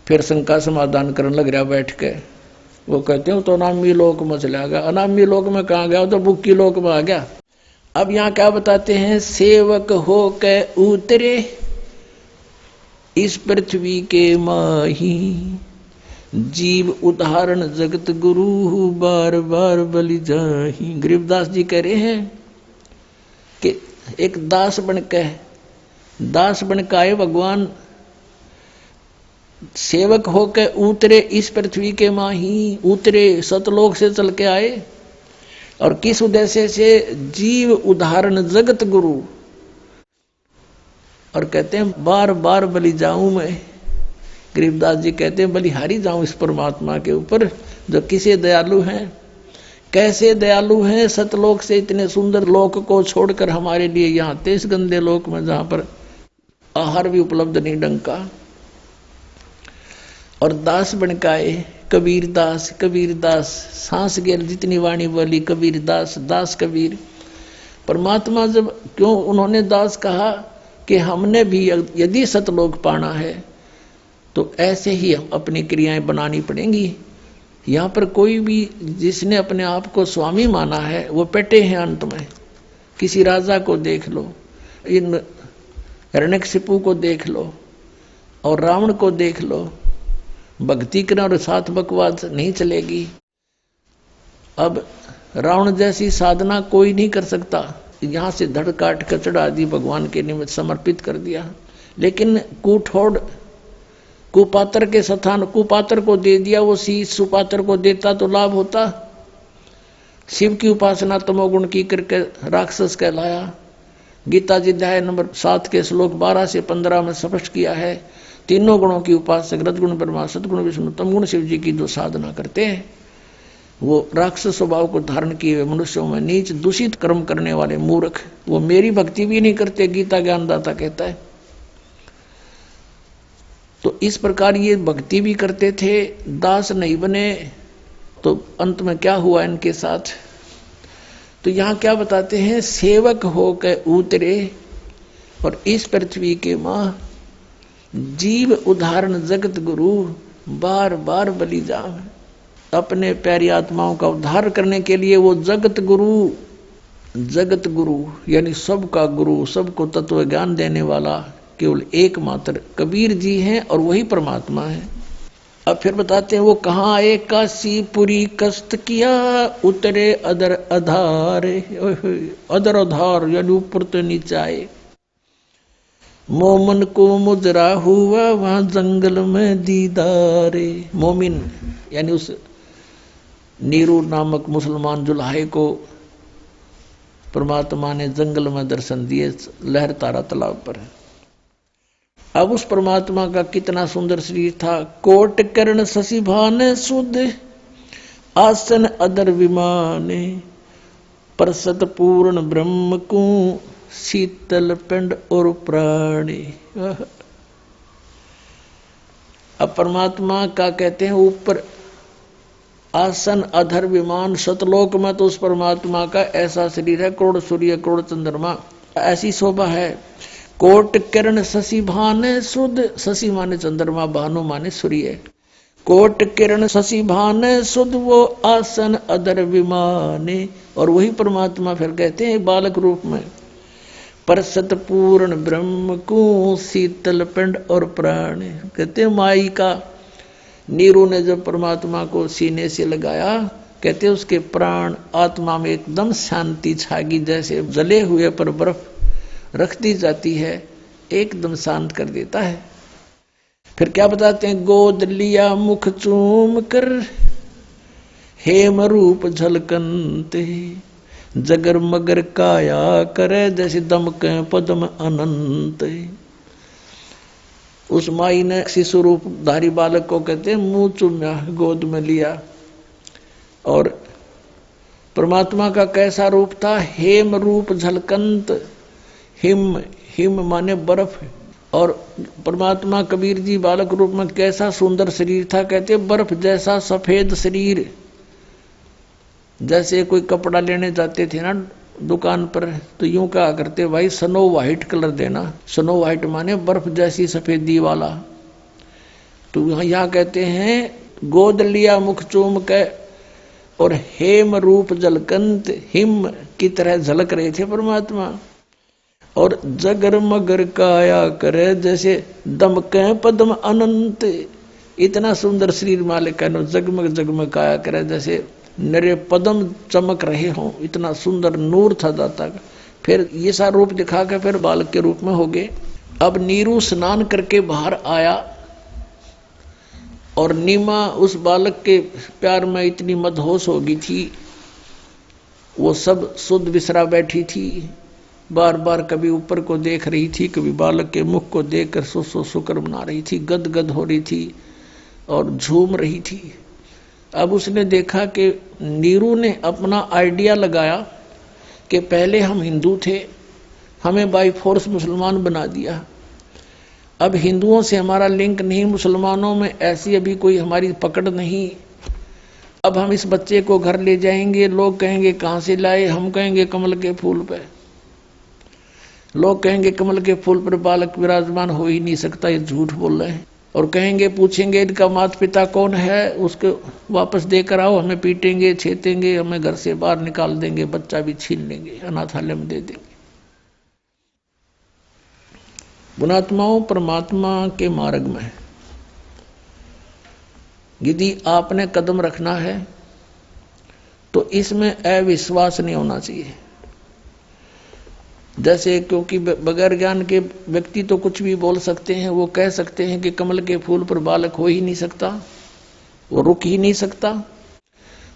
B: फिर शंका समाधान करने लग रहा बैठ के। वो कहते हो तो अनामी लोक में चला गया, अनामी लोक में कहाँ गया, तो बुक्की लोक में आ गया। अब यहाँ क्या बताते हैं, सेवक हो के उतरे इस पृथ्वी के माही, जीव उदाहरण जगत गुरु बार बार बलि जाही। गरीबदास जी कह रहे हैं कि एक दास बनकर आए भगवान, सेवक होकर उतरे इस पृथ्वी के माही, उतरे सतलोक से चल के आए। और किस उद्देश्य से, जीव उदाहरण जगत गुरु। और कहते हैं बार बार बलि जाऊं मैं। गरीबदास जी कहते हैं बलिहारी जाऊं इस परमात्मा के ऊपर जो किसे दयालु हैं, कैसे दयालु हैं। सतलोक से इतने सुंदर लोक को छोड़कर हमारे लिए यहाँ आते इस गंदे लोक में जहां पर आहार भी उपलब्ध नहीं ढंग का। और दास बनकाए कबीरदास, सांस गेर जितनी वाणी बोली कबीरदास, दास कबीर। परमात्मा जब क्यों उन्होंने दास कहा कि हमने भी यदि सतलोक पाना है तो ऐसे ही हम अपनी क्रियाएं बनानी पड़ेंगी। यहाँ पर कोई भी जिसने अपने आप को स्वामी माना है वो पेटे हैं अंत में। किसी राजा को देख लो, इन हिरण्यकशिपु को देख लो और रावण को देख लो, भक्ति करना और साथ बकवाद नहीं चलेगी। अब रावण जैसी साधना कोई नहीं कर सकता, यहाँ से धड़ काट कर चढ़ा दी, भगवान के निमित्त समर्पित कर दिया। लेकिन कुठोड़ कुपात्र के स्थान कुपात्र को दे दिया, वो शीश सुपात्र को देता तो लाभ होता। शिव की उपासना तमोगुण की करके राक्षस कहलाया। गीता जी अध्याय नंबर 7 के श्लोक 12 से 15 में स्पष्ट किया है, तीनों गुणों की उपासक रजगुण ब्रह्मा, सदगुण विष्णु, तमगुण शिव जी की जो साधना करते हैं वो राक्षस स्वभाव को धारण किए हुए मनुष्यों में नीच दूषित कर्म करने वाले मूर्ख, वो मेरी भक्ति भी नहीं करते, गीता ज्ञानदाता कहता है। तो इस प्रकार ये भक्ति भी करते थे, दास नहीं बने, तो अंत में क्या हुआ इनके साथ। तो यहाँ क्या बताते हैं, सेवक होकर उतरे और इस पृथ्वी के माँ, जीव उदाहरण जगत गुरु बार बार बलि जाम। अपने प्यारी आत्माओं का उद्धार करने के लिए वो जगत गुरु यानी सबका गुरु, सबको तत्व ज्ञान देने वाला केवल एकमात्र कबीर जी हैं और वही परमात्मा है। अब फिर बताते हैं वो कहाँ आए, काशीपुरी कष्ट किया उतरे अदर आधार, अदर आधार यानी ऊपर तो नीचे आए। मोमन को मुजरा हुआ वहां जंगल में दीदारे। मोमिन यानी उस नीरू नामक मुसलमान जुल्हाए को परमात्मा ने जंगल में दर्शन दिए, लहर तारा तालाब पर है। अब उस परमात्मा का कितना सुंदर शरीर था। कोट कर्ण शशि भान सुध आसन अदर विमाने, परसत पूर्ण ब्रह्म को शीतल पिंड और प्राणी। अब परमात्मा का कहते हैं ऊपर आसन अधर विमान, सतलोक में तो उस परमात्मा का ऐसा शरीर है, करोड़ सूर्य करोड़ चंद्रमा ऐसी शोभा है। कोट किरण शशि भाने सुध, शशि माने चंद्रमा, भानु माने सूर्य। कोट किरण शशि भाने सुध वो आसन अधर विमाने। और वही परमात्मा फिर कहते हैं बालक रूप में, परसत पूर्ण ब्रह्म को शीतल पिंड और प्राण। कहते हैं माई का नीरू ने जब परमात्मा को सीने से लगाया, कहते उसके प्राण आत्मा में एकदम शांति छागी, जैसे जले हुए पर बर्फ रख दी जाती है, एकदम शांत कर देता है। फिर क्या बताते हैं, गोद लिया मुख चूम कर हेम रूप झलकनते, जगर मगर काया करे जैसे दमके पद्म अनंत। उस माई ने शिशु रूप धारी बालक को कहते हैं मुंह चूम्या, गोद में लिया। और परमात्मा का कैसा रूप था, हेम रूप झलकंत। हिम, हिम माने बर्फ। और परमात्मा कबीर जी बालक रूप में कैसा सुंदर शरीर था, कहते बर्फ जैसा सफेद शरीर। जैसे कोई कपड़ा लेने जाते थे ना दुकान पर, तो यूं कहा करते भाई स्नो व्हाइट कलर देना। स्नो व्हाइट माने बर्फ जैसी सफेदी वाला। तो यहाँ कहते हैं गोद लिया मुख चूम के और हेम रूप जलकंत, हिम की तरह झलक रहे थे परमात्मा। और जगर मगर काया करे जैसे दमके पद्म अनंत। इतना सुंदर शरीर मालिक का जगमग जगमग काया करे जैसे नरे पद्म चमक रहे हों, इतना सुंदर नूर था दाता का। फिर ये सा रूप दिखा के फिर बालक के रूप में हो गए। अब नीरू स्नान करके बाहर आया और नीमा उस बालक के प्यार में इतनी मदहोश हो गई थी, वो सब शुद्ध विसरा बैठी थी। बार बार कभी ऊपर को देख रही थी, कभी बालक के मुख को देखकर सो शुक्र मना रही थी, गदगद हो रही थी और झूम रही थी। अब उसने देखा कि नीरू ने अपना आइडिया लगाया कि पहले हम हिंदू थे, हमें बाई फोर्स मुसलमान बना दिया। अब हिंदुओं से हमारा लिंक नहीं, मुसलमानों में ऐसी अभी कोई हमारी पकड़ नहीं। अब हम इस बच्चे को घर ले जाएंगे, लोग कहेंगे कहाँ से लाए, हम कहेंगे कमल के फूल पे। लोग कहेंगे कमल के फूल पर बालक विराजमान हो ही नहीं सकता, ये झूठ बोल रहे हैं। और कहेंगे पूछेंगे इनका माता पिता कौन है, उसको वापस देकर आओ, हमें पीटेंगे छेतेंगे, हमें घर से बाहर निकाल देंगे, बच्चा भी छीन लेंगे, अनाथालय में दे देंगे। पुणात्माओं परमात्मा के मार्ग में यदि आपने कदम रखना है तो इसमें अविश्वास नहीं होना चाहिए। जैसे क्योंकि बगैर ज्ञान के व्यक्ति तो कुछ भी बोल सकते हैं, वो कह सकते हैं कि कमल के फूल पर बालक हो ही नहीं सकता, वो रुक ही नहीं सकता।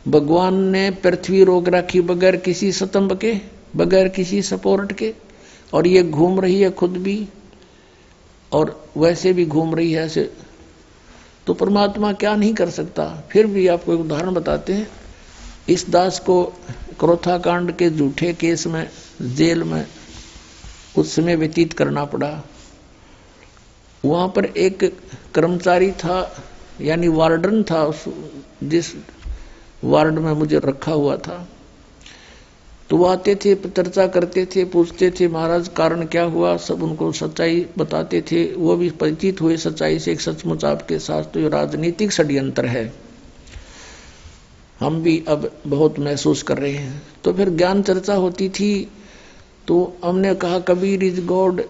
B: भगवान ने पृथ्वी रोक रखी बगैर किसी स्तंभ के, बगैर किसी सपोर्ट के, और ये घूम रही है खुद भी और वैसे भी घूम रही है ऐसे। तो परमात्मा क्या नहीं कर सकता। फिर भी आपको एक उदाहरण बताते हैं। इस दास को क्रोथा कांड के झूठे केस में जेल में कुछ समय व्यतीत करना पड़ा। वहां पर एक कर्मचारी था, यानी वार्डन था, जिस वार्ड में मुझे रखा हुआ था। तो वो आते थे, चर्चा करते थे, पूछते थे महाराज कारण क्या हुआ, सब उनको सच्चाई बताते थे। वो भी परिचित हुए सच्चाई से, एक सचमुच आपके साथ तो ये राजनीतिक षड्यंत्र है, हम भी अब बहुत महसूस कर रहे हैं। तो फिर ज्ञान चर्चा होती थी, तो हमने कहा कबीर इज गॉड,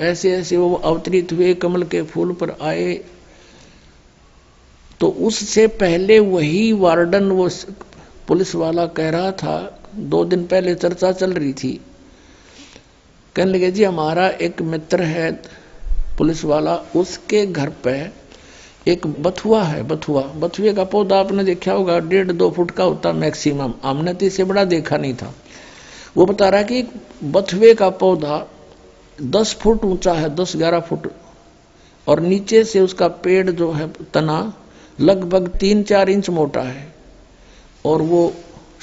B: ऐसे ऐसे वो अवतरित हुए, कमल के फूल पर आए। तो उससे पहले वही वार्डन, वो पुलिस वाला कह रहा था, 2 दिन पहले चर्चा चल रही थी कहने लगे जी हमारा एक मित्र है पुलिस वाला, उसके घर पे एक बथुआ है। बथुए का पौधा आपने देखा होगा, 1.5-2 फुट का होता मैक्सिमम। हमने तो इससे बड़ा देखा नहीं था। वो बता रहा है कि बथुए का पौधा 10 फुट ऊंचा है, 10-11 फुट, और नीचे से उसका पेड़ जो है तना लगभग 3-4 इंच मोटा है, और वो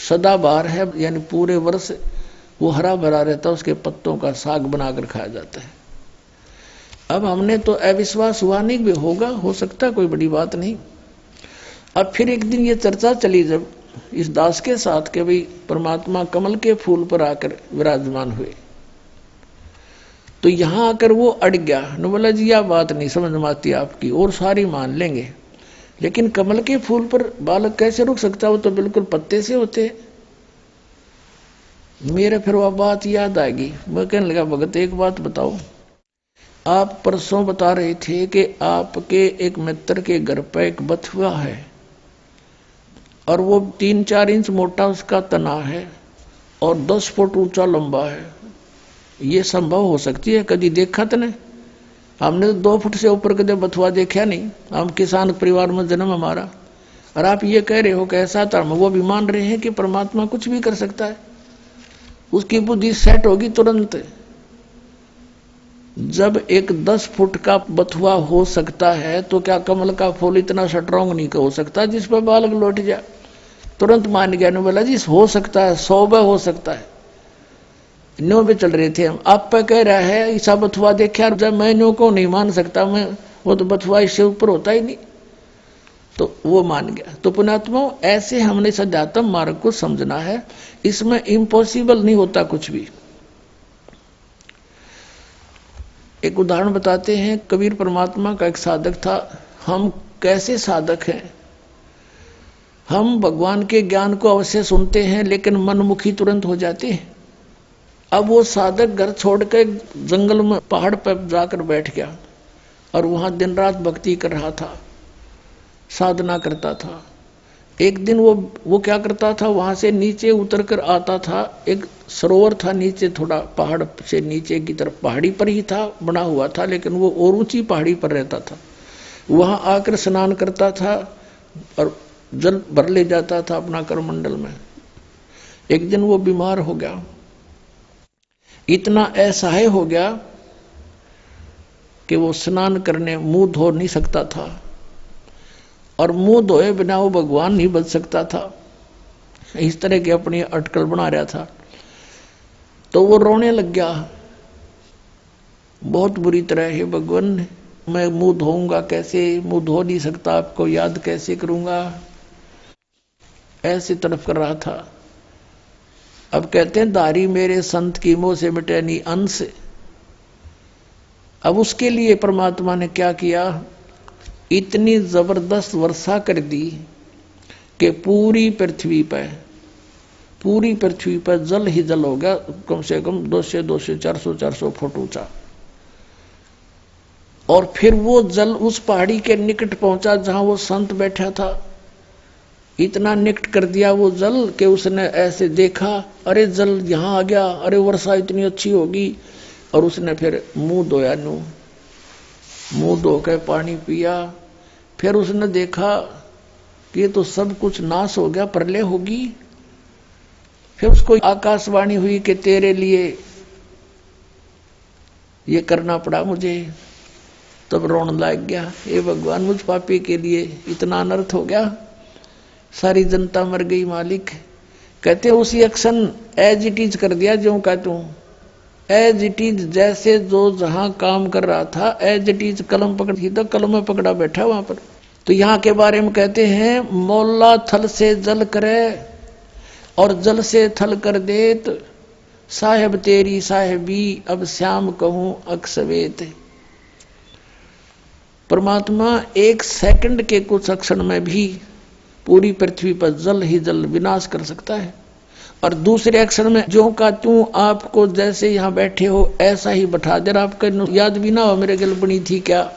B: सदाबहार है, यानी पूरे वर्ष वो हरा भरा रहता है। उसके पत्तों का साग बनाकर खाया जाता है। अब हमने तो अविश्वास हुआ नहीं, भी होगा, हो सकता है, कोई बड़ी बात नहीं। अब फिर एक दिन ये चर्चा चली जब इस दास के साथ के भाई परमात्मा कमल के फूल पर आकर विराजमान हुए, तो यहां आकर वो अड़ गया न, बोला जी यह बात नहीं समझ में आती आपकी, और सारी मान लेंगे, लेकिन कमल के फूल पर बालक कैसे रुक सकता, वो तो बिल्कुल पत्ते से होते। मेरे फिर वह बात याद आएगी। मैं कहने लगा भगत एक बात बताओ, आप परसों बता रहे थे कि आपके एक मित्र के घर पर एक बथुआ है और वो 3-4 इंच मोटा उसका तना है और 10 फुट ऊंचा लंबा है। ये संभव हो सकती है? कभी देखा तो नहीं, हमने तो 2 फुट से ऊपर कदे बथुआ देखा नहीं। हम किसान परिवार में जन्म हमारा, और आप ये कह रहे हो कि ऐसा धर्म, वो भी मान रहे हैं कि परमात्मा कुछ भी कर सकता है। उसकी बुद्धि सेट होगी तुरंत। जब एक 10 फुट का बथुआ हो सकता है तो क्या कमल का फूल इतना स्ट्रॉन्ग नहीं हो सकता जिस पर बालक लौट जाए? तुरंत मान गया, ने बोला जी हो सकता है, 100 हो सकता है। न्यो पे चल रहे थे हम, आप पे कह रहा है ऐसा बथुआ देखा, जब मैं न्यो को नहीं मान सकता, मैं वो तो बथुआ इससे ऊपर होता ही नहीं, तो वो मान गया। तो पुण्यात्मा ऐसे हमने सध्यात्म मार्ग को समझना है, इसमें इम्पॉसिबल नहीं होता कुछ भी। एक उदाहरण बताते हैं, कबीर परमात्मा का एक साधक था। हम कैसे साधक हैं, हम भगवान के ज्ञान को अवश्य सुनते हैं लेकिन मनमुखी तुरंत हो जाते हैं। अब वो साधक घर छोड़कर जंगल में पहाड़ पर जाकर बैठ गया और वहां दिन रात भक्ति कर रहा था, साधना करता था। एक दिन वो क्या करता था, वहां से नीचे उतर कर आता था, एक सरोवर था नीचे, थोड़ा पहाड़ से नीचे की तरफ, पहाड़ी पर ही था, बना हुआ था, लेकिन वो और ऊंची पहाड़ी पर रहता था। वहां आकर स्नान करता था और जल भर ले जाता था अपना करमंडल में। एक दिन वो बीमार हो गया, इतना असहाय हो गया कि वो स्नान करने मुंह धो नहीं सकता था, और मुंह धोए बिना वो भगवान नहीं बच सकता था। इस तरह की अपनी अटकल बना रहा था। तो वो रोने लग गया बहुत बुरी तरह, हे भगवान मैं मुंह धोऊंगा कैसे, मुंह धो नहीं सकता, आपको याद कैसे करूंगा, ऐसे तड़प कर रहा था। अब कहते हैं दारी मेरे संत की मोह से मिटे नहीं अंश। अब उसके लिए परमात्मा ने क्या किया, इतनी जबरदस्त वर्षा कर दी कि पूरी पृथ्वी पर जल ही जल हो गया, कम से कम 200-400 फुट ऊंचा। और फिर वो जल उस पहाड़ी के निकट पहुंचा जहां वो संत बैठा था। इतना निकट कर दिया वो जल कि उसने ऐसे देखा, अरे जल यहां आ गया, अरे वर्षा इतनी अच्छी होगी। और उसने फिर मुंह धोया, मुंह धो के पानी पिया। फिर उसने देखा कि ये तो सब कुछ नाश हो गया, प्रलय होगी। फिर उसको आकाशवाणी हुई कि तेरे लिए ये करना पड़ा मुझे। तब रोने लग गया, हे भगवान मुझ पापी के लिए इतना अनर्थ हो गया, सारी जनता मर गई मालिक। कहते उसी एक्शन एज इट इज कर दिया, जो कहता हूं एज इट इज, जैसे जो जहां काम कर रहा था एज इट इज कलम पकड़ी तो कलम में पकड़ा बैठा वहां पर। तो यहां के बारे में कहते हैं, मौला थल से जल करे और जल से थल कर देत, साहेब तेरी साहेबी अब श्याम कहूं अक्सवेत। परमात्मा 1 सेकंड के कुछ क्षण में भी पूरी पृथ्वी पर जल ही जल विनाश कर सकता है। और दूसरे अक्षर में जो का तू आपको जैसे यहां बैठे हो ऐसा ही बैठा दे, आपको याद भी ना हो मेरे गल बनी थी क्या।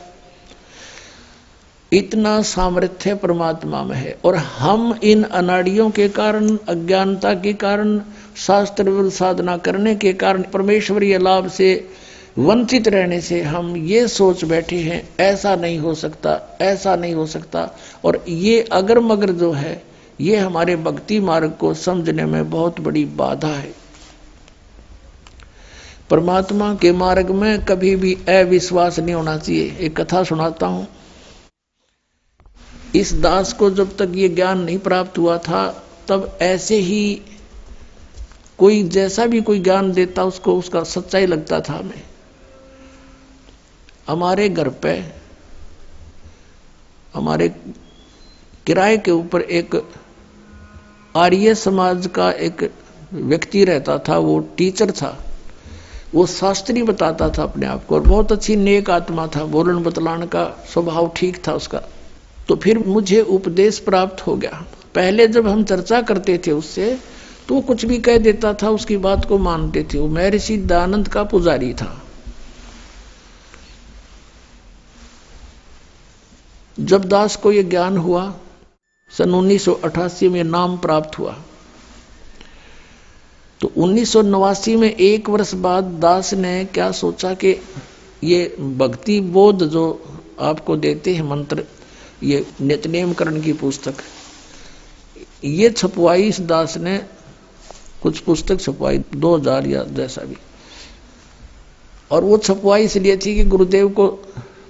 B: इतना सामर्थ्य परमात्मा में है। और हम इन अनाड़ियों के कारण, अज्ञानता के कारण शास्त्र साधना करने के कारण परमेश्वरीय लाभ से वंचित रहने से हम ये सोच बैठे हैं ऐसा नहीं हो सकता, ऐसा नहीं हो सकता। और ये अगर मगर जो है ये हमारे भक्ति मार्ग को समझने में बहुत बड़ी बाधा है। परमात्मा के मार्ग में कभी भी अविश्वास नहीं होना चाहिए। एक कथा सुनाता हूं। इस दास को जब तक ये ज्ञान नहीं प्राप्त हुआ था तब ऐसे ही कोई जैसा भी कोई ज्ञान देता उसको उसका सच्चाई लगता था हमें। हमारे घर पे हमारे किराए के ऊपर एक आर्य समाज का एक व्यक्ति रहता था। वो टीचर था, वो शास्त्री बताता था अपने आप को और बहुत अच्छी नेक आत्मा था, बोलन बतलाने का स्वभाव ठीक था उसका। तो फिर मुझे उपदेश प्राप्त हो गया। पहले जब हम चर्चा करते थे उससे तो वो कुछ भी कह देता था, उसकी बात को मानते थे। वो महर्षि दयानंद का पुजारी था। जब दास को ये ज्ञान हुआ सन 1988 में नाम प्राप्त हुआ, तो 1989 में एक वर्ष बाद दास ने क्या सोचा कि ये भक्ति बोध जो आपको देते हैं मंत्र, ये नित्यनेमकरण की पुस्तक, ये छपवाई। इस दास ने कुछ पुस्तक छपवाई 2000 या जैसा भी, और वो छपवाई इसलिए थी कि गुरुदेव को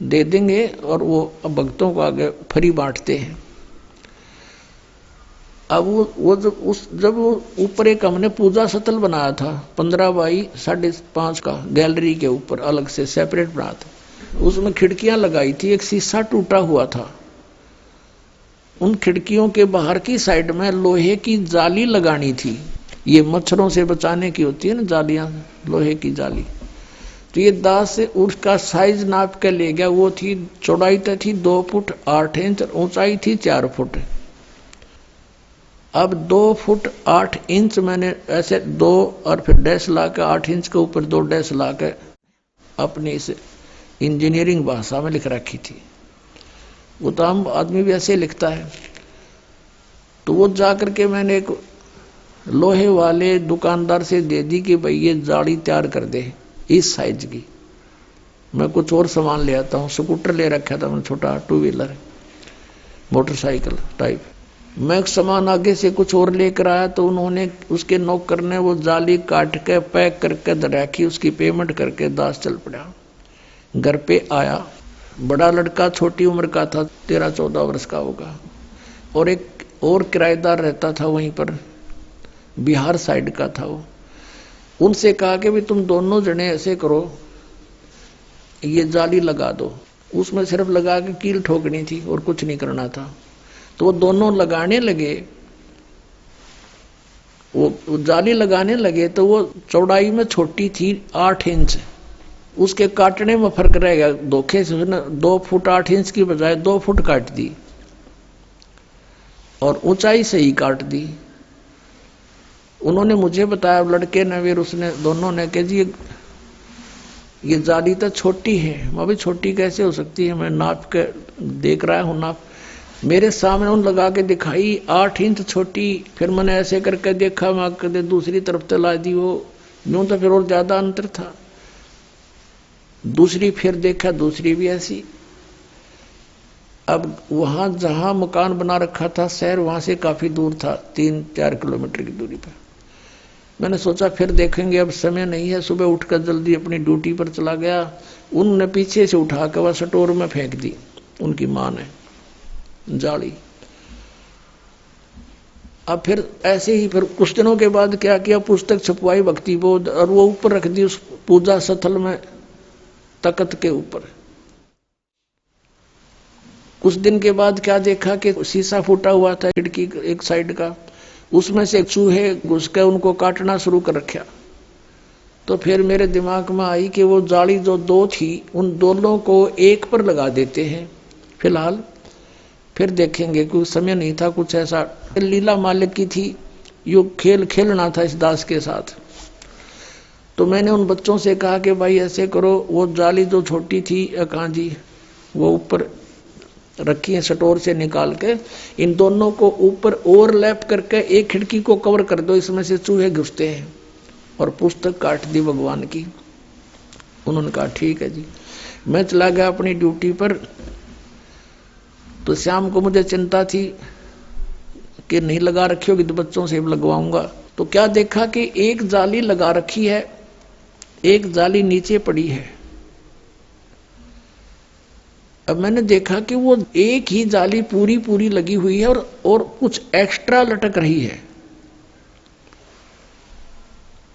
B: दे देंगे और वो भक्तों को आगे फ्री बांटते हैं। अब वो जब वो ऊपर एक हमने पूजा सतल बनाया था 15 बाई 5.5 का, गैलरी के ऊपर अलग से सेपरेट बना था। उसमें खिड़कियां लगाई थी, एक शीशा टूटा हुआ था। उन खिड़कियों के बाहर की साइड में लोहे की जाली लगानी थी। ये मच्छरों से बचाने की होती है ना जालियां, लोहे की जाली। तो ये दास से उसका साइज नाप के ले गया। वो थी, चौड़ाई तो थी 2 फुट 8 इंच, ऊंचाई थी 4 फुट। अब 2 फुट 8 इंच मैंने ऐसे 2 और फिर डैश ला के 8 इंच के ऊपर 2 डैश ला के अपनी इस इंजीनियरिंग भाषा में लिख रखी थी। वो तो आम आदमी भी ऐसे लिखता है। तो वो जाकर के मैंने एक लोहे वाले दुकानदार से दे दी कि भाई ये जाली तैयार कर दे इस साइज की। मैं कुछ और सामान ले आता हूँ। स्कूटर ले रखा था मैं, छोटा 2 व्हीलर मोटरसाइकिल टाइप। मैं सामान आगे से कुछ और लेकर आया तो उन्होंने उसके नौकर ने वो जाली काट के पैक करके रखी। उसकी पेमेंट करके दास चल पड़ा। घर पे आया, बड़ा लड़का छोटी उम्र का था, 13-14 वर्ष का होगा, और एक और किराएदार रहता था वहीं पर, बिहार साइड का था वो। उनसे कहा कि भी तुम दोनों जने ऐसे करो, ये जाली लगा दो। उसमें सिर्फ लगा के कील ठोकनी थी और कुछ नहीं करना था। तो वो दोनों लगाने लगे, वो जाली लगाने लगे। तो वो चौड़ाई में छोटी थी 8 इंच, उसके काटने में फर्क रह गया। धोखे से 2 फुट 8 इंच की बजाय 2 फुट काट दी और ऊंचाई से ही काट दी। उन्होंने मुझे बताया, लड़के ने भी उसने, दोनों ने, कि जी ये जाली तो छोटी है। मैं भी छोटी कैसे हो सकती है, मैं नाप के देख रहा हूं नाप। मेरे सामने उन लगा के दिखाई 8 इंच छोटी। फिर मैंने ऐसे करके देखा, मैं कदे दूसरी तरफ तला दी, वो यूं तो फिर और ज्यादा अंतर था। दूसरी फिर देखा, दूसरी भी ऐसी। अब वहां जहां मकान बना रखा था शहर, वहां से काफी दूर था, 3-4 किलोमीटर की दूरी पर। मैंने सोचा फिर देखेंगे, अब समय नहीं है। सुबह उठकर जल्दी अपनी ड्यूटी पर चला गया। उनने पीछे से उठा कर वह स्टोर में फेंक दी, उनकी मां ने जाली। अब फिर ऐसे ही फिर कुछ दिनों के बाद क्या किया, पुस्तक छपवाई भक्ति बोध, और वो ऊपर रख दी उस पूजा स्थल में, तख्त के ऊपर। कुछ दिन के बाद क्या देखा कि शीशा फूटा हुआ था खिड़की एक साइड का, उसमें से चूहे घुस के उनको काटना शुरू कर रखा। तो फिर मेरे दिमाग में आई कि वो जाली जो 2 थी, उन दोनों को एक पर लगा देते हैं फिलहाल, फिर देखेंगे। कुछ समय नहीं था, कुछ ऐसा लीला मालिक की थी, यो खेल खेलना था इस दास के साथ। तो मैंने उन बच्चों से कहा कि भाई ऐसे करो, वो जाली जो छोटी थी कहाँ जी, वो ऊपर रखी है स्टोर से निकाल के, इन दोनों को ऊपर ओवरलैप करके एक खिड़की को कवर कर दो, इसमें से चूहे घुसते हैं। और पुस्तक काट दी भगवान की। उन्होंने कहा ठीक है जी। मैं चला गया अपनी ड्यूटी पर। तो शाम को मुझे चिंता थी कि नहीं लगा रखी होगी तो बच्चों से लगवाऊंगा। तो क्या देखा कि एक जाली लगा रखी है, एक जाली नीचे पड़ी है। अब मैंने देखा कि वो एक ही जाली पूरी पूरी लगी हुई है और कुछ एक्स्ट्रा लटक रही है।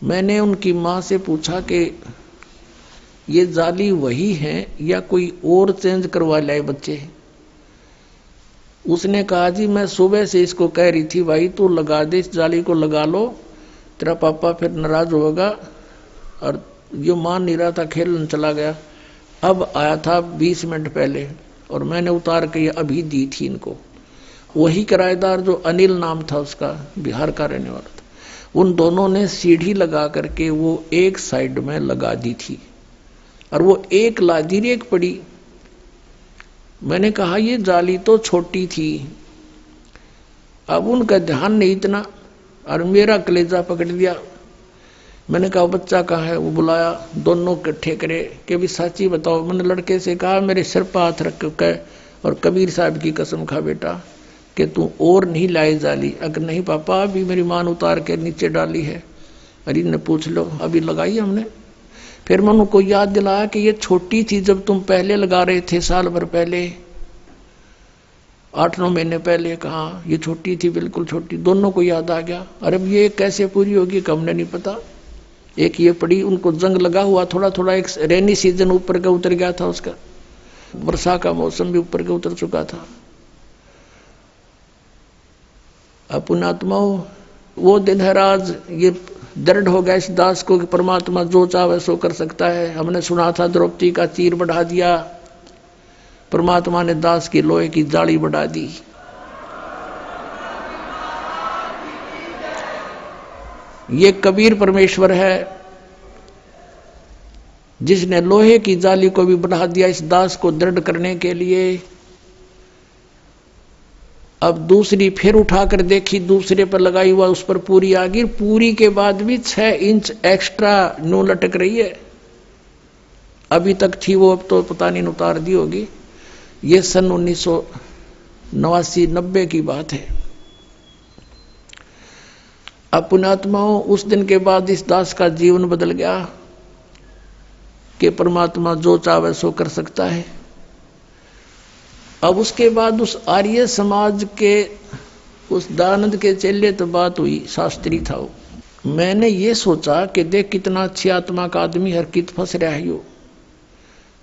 B: मैंने उनकी मां से पूछा कि ये जाली वही है या कोई और चेंज करवा लाए बच्चे। उसने कहा जी मैं सुबह से इसको कह रही थी भाई तू लगा दे, इस जाली को लगा लो, तेरा पापा फिर नाराज होगा। और ये मान नहीं रहा था, खेलने चला गया। अब आया था 20 मिनट पहले और मैंने उतार के अभी दी थी इनको। वही किराएदार जो अनिल नाम था उसका, बिहार का रहने वाला था, उन दोनों ने सीढ़ी लगा करके वो एक साइड में लगा दी थी और वो एक लादी एक पड़ी। मैंने कहा ये जाली तो छोटी थी। अब उनका ध्यान नहीं इतना और मेरा कलेजा पकड़ दिया। मैंने कहा बच्चा कहाँ है? वो बुलाया, दोनों इकट्ठे करे कि भी साची बताओ। मैंने लड़के से कहा मेरे सिर पर हाथ रख के और कबीर साहब की कसम खा बेटा कि तू और नहीं लाई जाली। अगर नहीं पापा अभी मेरी मान उतार के नीचे डाली है। अरे ने पूछ लो, अभी लगाई हमने। फिर मैं उनको याद दिलाया कि ये छोटी थी जब तुम पहले लगा रहे थे, साल भर पहले, 8-9 महीने पहले। कहा ये छोटी थी, बिल्कुल छोटी। दोनों को याद आ गया। अरे ये कैसे पूरी होगी कि हमने नहीं पता। एक ये पड़ी, उनको जंग लगा हुआ थोड़ा थोड़ा। एक रेनी सीजन ऊपर का उतर गया था उसका, वर्षा का मौसम भी ऊपर का उतर चुका था। पुण्यात्माओं वो दिन है राज, ये दृढ़ हो गया इस दास को कि परमात्मा जो चाहे सो कर सकता है। हमने सुना था द्रौपदी का चीर बढ़ा दिया, परमात्मा ने दास की लोहे की जाली बढ़ा दी। ये कबीर परमेश्वर है जिसने लोहे की जाली को भी बढ़ा दिया इस दास को दृढ़ करने के लिए। अब दूसरी फिर उठाकर देखी, दूसरे पर लगाई हुआ, उस पर पूरी आ गई। पूरी के बाद भी 6 इंच एक्स्ट्रा नो लटक रही है। अभी तक थी वो, अब तो पता नहीं उतार दी होगी। ये सन 1989-90 की बात है। अब पुण्यात्माओं उस दिन के बाद इस दास का जीवन बदल गया कि परमात्मा जो चाहे सो कर सकता है। अब उसके बाद उस आर्य समाज के उस दयानंद के चेले तो बात हुई, शास्त्री था वो। मैंने ये सोचा कि देख कितना अच्छी आत्मा का आदमी हर कित फंस रहा है।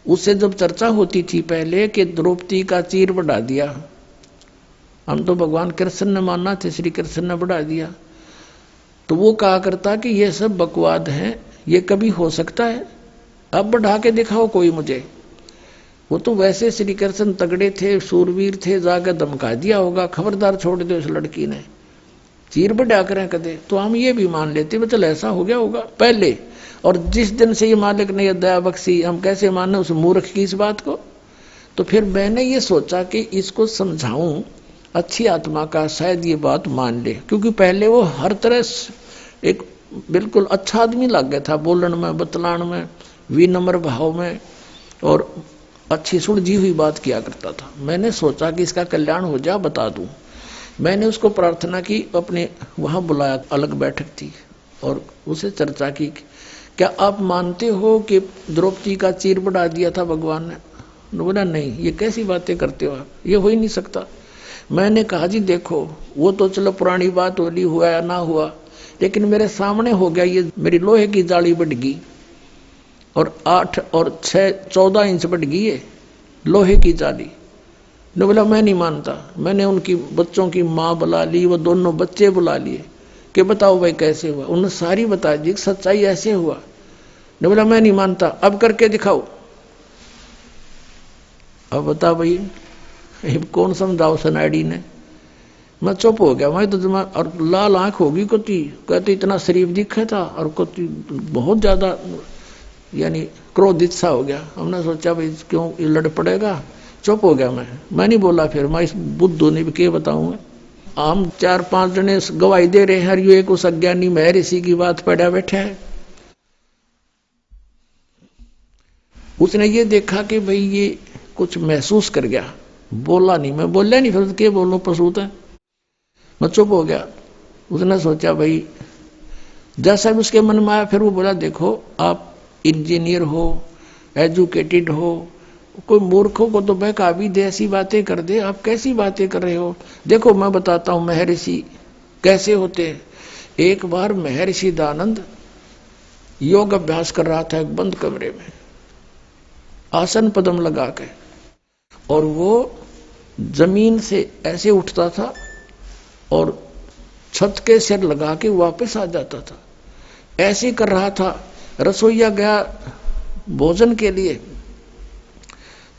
B: उससे जब चर्चा होती थी पहले कि द्रौपदी का चीर बढ़ा दिया, हम तो भगवान कृष्ण ने मानना थे, श्री कृष्ण ने बढ़ा दिया, तो वो कहा करता कि ये सब बकवाद हैं, ये कभी हो सकता है? अब बढ़ा के दिखाओ कोई मुझे। वो तो वैसे श्री कृष्ण तगड़े थे, सूरवीर थे, जाकर धमका दिया होगा, खबरदार छोड़ दो इस लड़की ने, चीर बढ़ा करें कदे। तो हम ये भी मान लेते मतलब ऐसा हो गया होगा पहले। और जिस दिन से ये मालिक ने यह दया बख्शी, हम कैसे माने उस मूर्ख की इस बात को? तो फिर मैंने ये सोचा कि इसको समझाऊं अच्छी आत्मा का, शायद ये बात मान ले। क्योंकि पहले वो हर तरह एक बिल्कुल अच्छा आदमी लग गया था, बोलन में, बतलान में, विनम्र भाव में, और अच्छी सुलझी हुई बात किया करता था। मैंने सोचा कि इसका कल्याण हो जाए, बता दूं। मैंने उसको प्रार्थना की, अपने वहां बुलाया, अलग बैठक थी, और उसे चर्चा की, क्या आप मानते हो कि द्रौपदी का चीर बढ़ा दिया था भगवान ने? बोला नहीं, ये कैसी बातें करते हो आप, ये हो ही नहीं सकता। मैंने कहा जी देखो, वो तो चलो पुरानी बात होली, हुआ या ना हुआ, लेकिन मेरे सामने हो गया, ये मेरी लोहे की जाली बढ़ गई और 8 और 6 14 इंच बढ़ गई है लोहे की जाली। ने बोला मैं नहीं मानता। मैंने उनकी बच्चों की माँ बुला ली, वो दोनों बच्चे बुला लिए कि बताओ भाई कैसे हुआ। उन्होंने सारी बता दी, सच्चाई ऐसे हुआ। ने बोला मैं नहीं मानता, अब करके दिखाओ। अब बता भाई कौन समझाओ सनाडी ने। मैं चुप हो गया। मैं तो दिमाग, और लाल आंख होगी कोती, कहते इतना शरीफ दिखा था, और कोती बहुत ज्यादा यानी क्रोधित सा हो गया। हमने सोचा भाई क्यों लड़ पड़ेगा, चुप हो गया मैं नहीं बोला। फिर मैं इस बुद्धू ने भी क्या बताऊंगा। हम 4-5 जने गवाही दे रहे हैं, एक उस अज्ञानी महर्षि की बात पड़ा बैठा है। उसने ये देखा कि भाई ये कुछ महसूस कर गया, बोला नहीं। मैं बोला नहीं, फिर क्या बोलूं, पसूत है। मैं चुप हो गया। उसने सोचा भाई जैसा भी उसके मन में आया, फिर वो बोला देखो आप इंजीनियर हो, एजुकेटेड हो, कोई मूर्खों को तो बहका भी दे, ऐसी बातें कर दे, आप कैसी बातें कर रहे हो। देखो मैं बताता हूं महर्षि कैसे होते हैं। एक बार महर्षि दानंद योग अभ्यास कर रहा था एक बंद कमरे में, आसन पद्म लगा के, और वो जमीन से ऐसे उठता था और छत के सिर लगा के वापस आ जाता था। ऐसे कर रहा था। रसोईया गया भोजन के लिए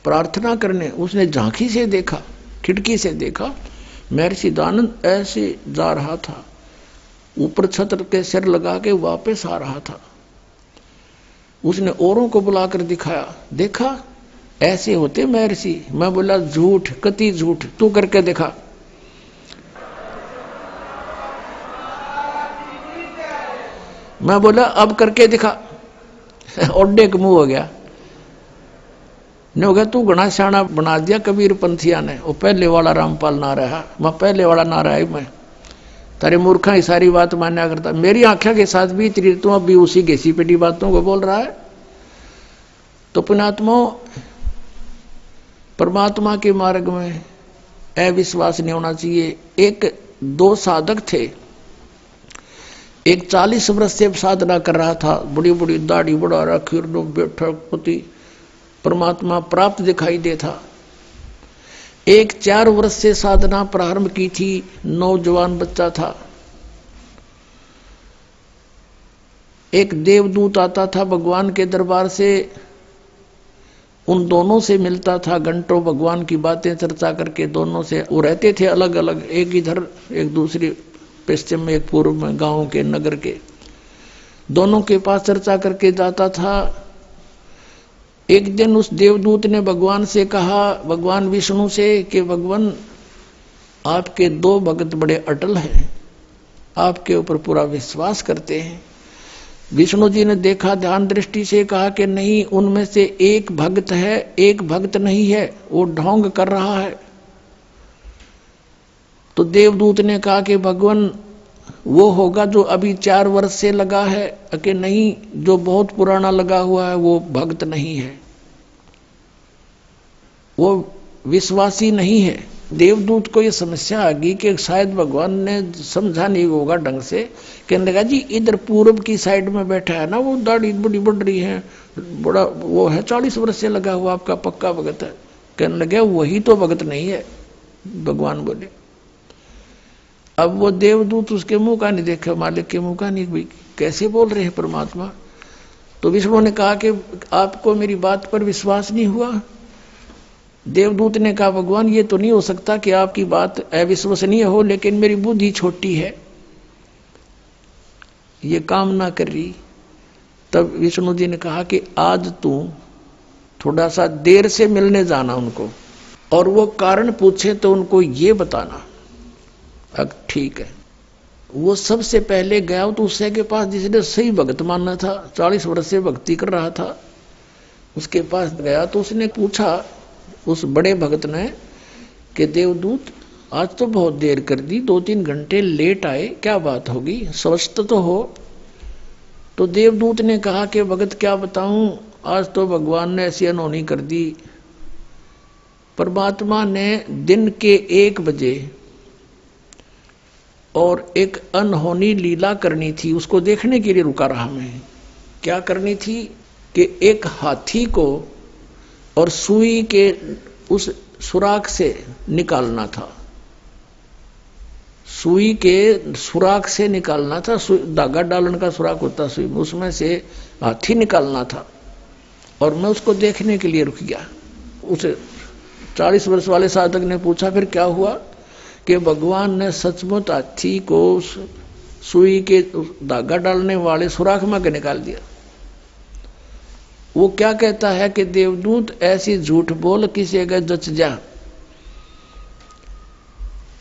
B: प्रार्थना करने, उसने झांकी से देखा, खिड़की से देखा, महर्षि दानंद ऐसे जा रहा था, ऊपर छत के सिर लगा के वापस आ रहा था। उसने औरों को बुलाकर दिखाया, देखा ऐसे होते महर्षि। मैं बोला झूठ, कति झूठ, तू करके देखा। मैं बोला अब करके दिखा। ओडे का मुंह हो गया। ने हो गया तू घना सियाना बना दिया कबीर पंथिया ने, वो पहले वाला रामपाल ना रहा। मैं पहले वाला ना रहा, मैं तारे मूर्खा ही सारी बात मान्या करता। मेरी आंखों के साथ भी तेरी, तू अभी उसी घेसी पेटी बातों को बोल रहा है। तो पुण्यात्मा परमात्मा के मार्ग में अविश्वास नहीं होना चाहिए। एक 2 साधक थे, एक 40 वर्ष से साधना कर रहा था, बड़ी बड़ी दाढ़ी बढ़ा रखी, बैठक पति परमात्मा प्राप्त दिखाई देता। एक 4 वर्ष से साधना प्रारंभ की थी, नौजवान बच्चा था। एक देवदूत आता था भगवान के दरबार से, उन दोनों से मिलता था, घंटों भगवान की बातें चर्चा करके दोनों से। वो रहते थे अलग अलग, एक इधर एक दूसरी पश्चिम में, एक पूर्व में, गांव के नगर के। दोनों के पास चर्चा करके जाता था। एक दिन उस देवदूत ने भगवान से कहा, भगवान विष्णु से, कि भगवान आपके 2 भक्त बड़े अटल हैं, आपके ऊपर पूरा विश्वास करते हैं। विष्णु जी ने देखा, ध्यान दृष्टि से कहा कि नहीं, उनमें से एक भक्त है, एक भक्त नहीं है, वो ढोंग कर रहा है। तो देवदूत ने कहा कि भगवान वो होगा जो अभी 4 वर्ष से लगा है, कि नहीं, जो बहुत पुराना लगा हुआ है वो भक्त नहीं है, वो विश्वासी नहीं है। देवदूत को ये समस्या आ गई कि शायद भगवान ने समझा नहीं होगा ढंग से। कहने लगा जी इधर पूर्व की साइड में बैठा है ना, वो दाढ़ी बड़ी बढ़ रही है, बड़ा वो है, 40 वर्ष से लगा हुआ, आपका पक्का भगत है। कहने लगा वही तो भगत नहीं है, भगवान बोले। अब वो देवदूत उसके मुंह का नहीं देखा, मालिक के मुंह का नहीं, भाई कैसे बोल रहे हैं परमात्मा। तो विष्णु ने कहा कि आपको मेरी बात पर विश्वास नहीं हुआ। देवदूत ने कहा भगवान ये तो नहीं हो सकता कि आपकी बात अविश्वसनीय हो, लेकिन मेरी बुद्धि छोटी है, ये काम ना कर रही। तब विष्णु जी ने कहा कि आज तू थोड़ा सा देर से मिलने जाना उनको, और वो कारण पूछे तो उनको ये बताना। अब ठीक है। वो सबसे पहले गया तो उससे के पास जिसने सही भक्त मानना था, 40 वर्ष से भक्ति कर रहा था, उसके पास गया तो उसने पूछा उस बड़े भक्त ने कि देवदूत आज तो बहुत देर कर दी, 2-3 घंटे लेट आए, क्या बात होगी, स्वस्थ तो हो। तो देवदूत ने कहा कि भगत क्या बताऊं, आज तो भगवान ने ऐसी अनहोनी कर दी। परमात्मा ने दिन के 1 बजे और एक अनहोनी लीला करनी थी, उसको देखने के लिए रुका रहा मैं। क्या करनी थी कि एक हाथी को और सुई के उस सुराख से निकालना था, सुई के सुराख से निकालना था, धागा डालने का सुराख होता सुई में, उसमें से हाथी निकालना था। और मैं उसको देखने के लिए रुक गया। उस 40 वर्ष वाले साधक ने पूछा फिर क्या हुआ, कि भगवान ने सचमुच हाथी को सुई के धागा डालने वाले सुराख में के निकाल दिया। वो क्या कहता है कि देवदूत ऐसी झूठ बोल किसी का जच जा,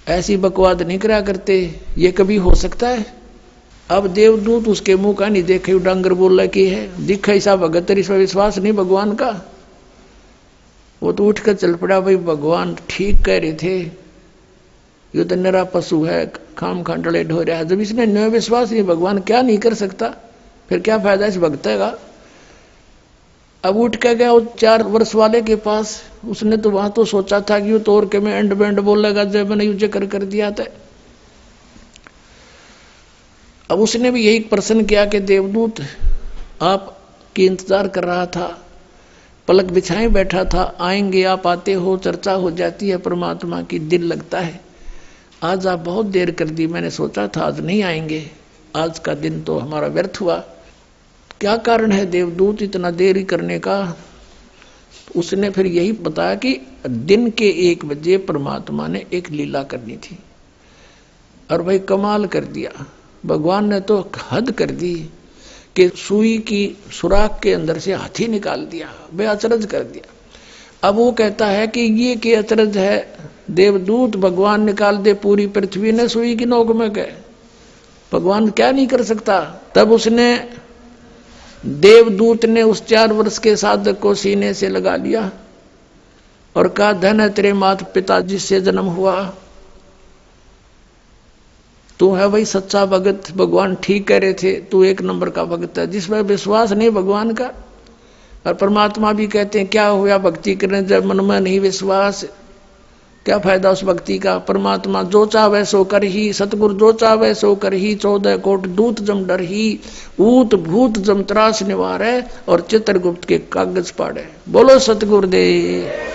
B: ऐसी बकवाद नहीं करा करते, ये कभी हो सकता है? अब देवदूत उसके मुंह का नहीं देखे, डांगर बोला की है, दिखा ऐसा भगत इस पर विश्वास नहीं भगवान का। वो तो उठ कर चल पड़ा, भाई भगवान ठीक कह रहे थे, ये तो निरा पशु है, खाम खांडले ढो रहा है। जब इसने न विश्वास नहीं, भगवान क्या नहीं कर सकता, फिर क्या फायदा इस भक्त का। अब उठ के गया वो 4 वर्ष वाले के पास, उसने तो वहां तो सोचा था कि वो तोड़ के मैं एंड बैंड बोलेगा, जब मैंने यूज कर दिया था। अब उसने भी यही प्रश्न किया कि देवदूत आपकी इंतजार कर रहा था, पलक बिछाए बैठा था, आएंगे आप, आते हो, चर्चा हो जाती है परमात्मा की, दिल लगता है। आज आप बहुत देर कर दी, मैंने सोचा था आज नहीं आएंगे, आज का दिन तो हमारा व्यर्थ हुआ। क्या कारण है देवदूत इतना देरी करने का? उसने फिर यही बताया कि दिन के 1 बजे परमात्मा ने एक लीला करनी थी, और भाई कमाल कर दिया। भगवान ने तो हद कर दी कि सुई की सुराख के अंदर से हाथी निकाल दिया, बे अचरज कर दिया। अब वो कहता है कि ये क्या अचरज है, देवदूत भगवान निकाल दे पूरी पृथ्वी ने सुई की नोक में गए, भगवान क्या नहीं कर सकता। तब उसने देवदूत ने उस 4 वर्ष के साधक को सीने से लगा लिया और कहा, धन है तेरे माता पिता जिससे जन्म हुआ, तू है भाई सच्चा भगत, भगवान ठीक कह रहे थे, तू 1 नंबर का भगत है। जिसमें विश्वास नहीं भगवान का, और परमात्मा भी कहते हैं क्या हुआ भक्ति करने जब मन में नहीं विश्वास, क्या फायदा उस भक्ति का। परमात्मा जो चाहे सो कर ही, सतगुरु जो चाहे सो कर ही, 14 कोट दूत जम डर ही, ऊत भूत जम त्रास निवार है, और चित्रगुप्त के कागज पाड़े। बोलो सतगुरुदेव।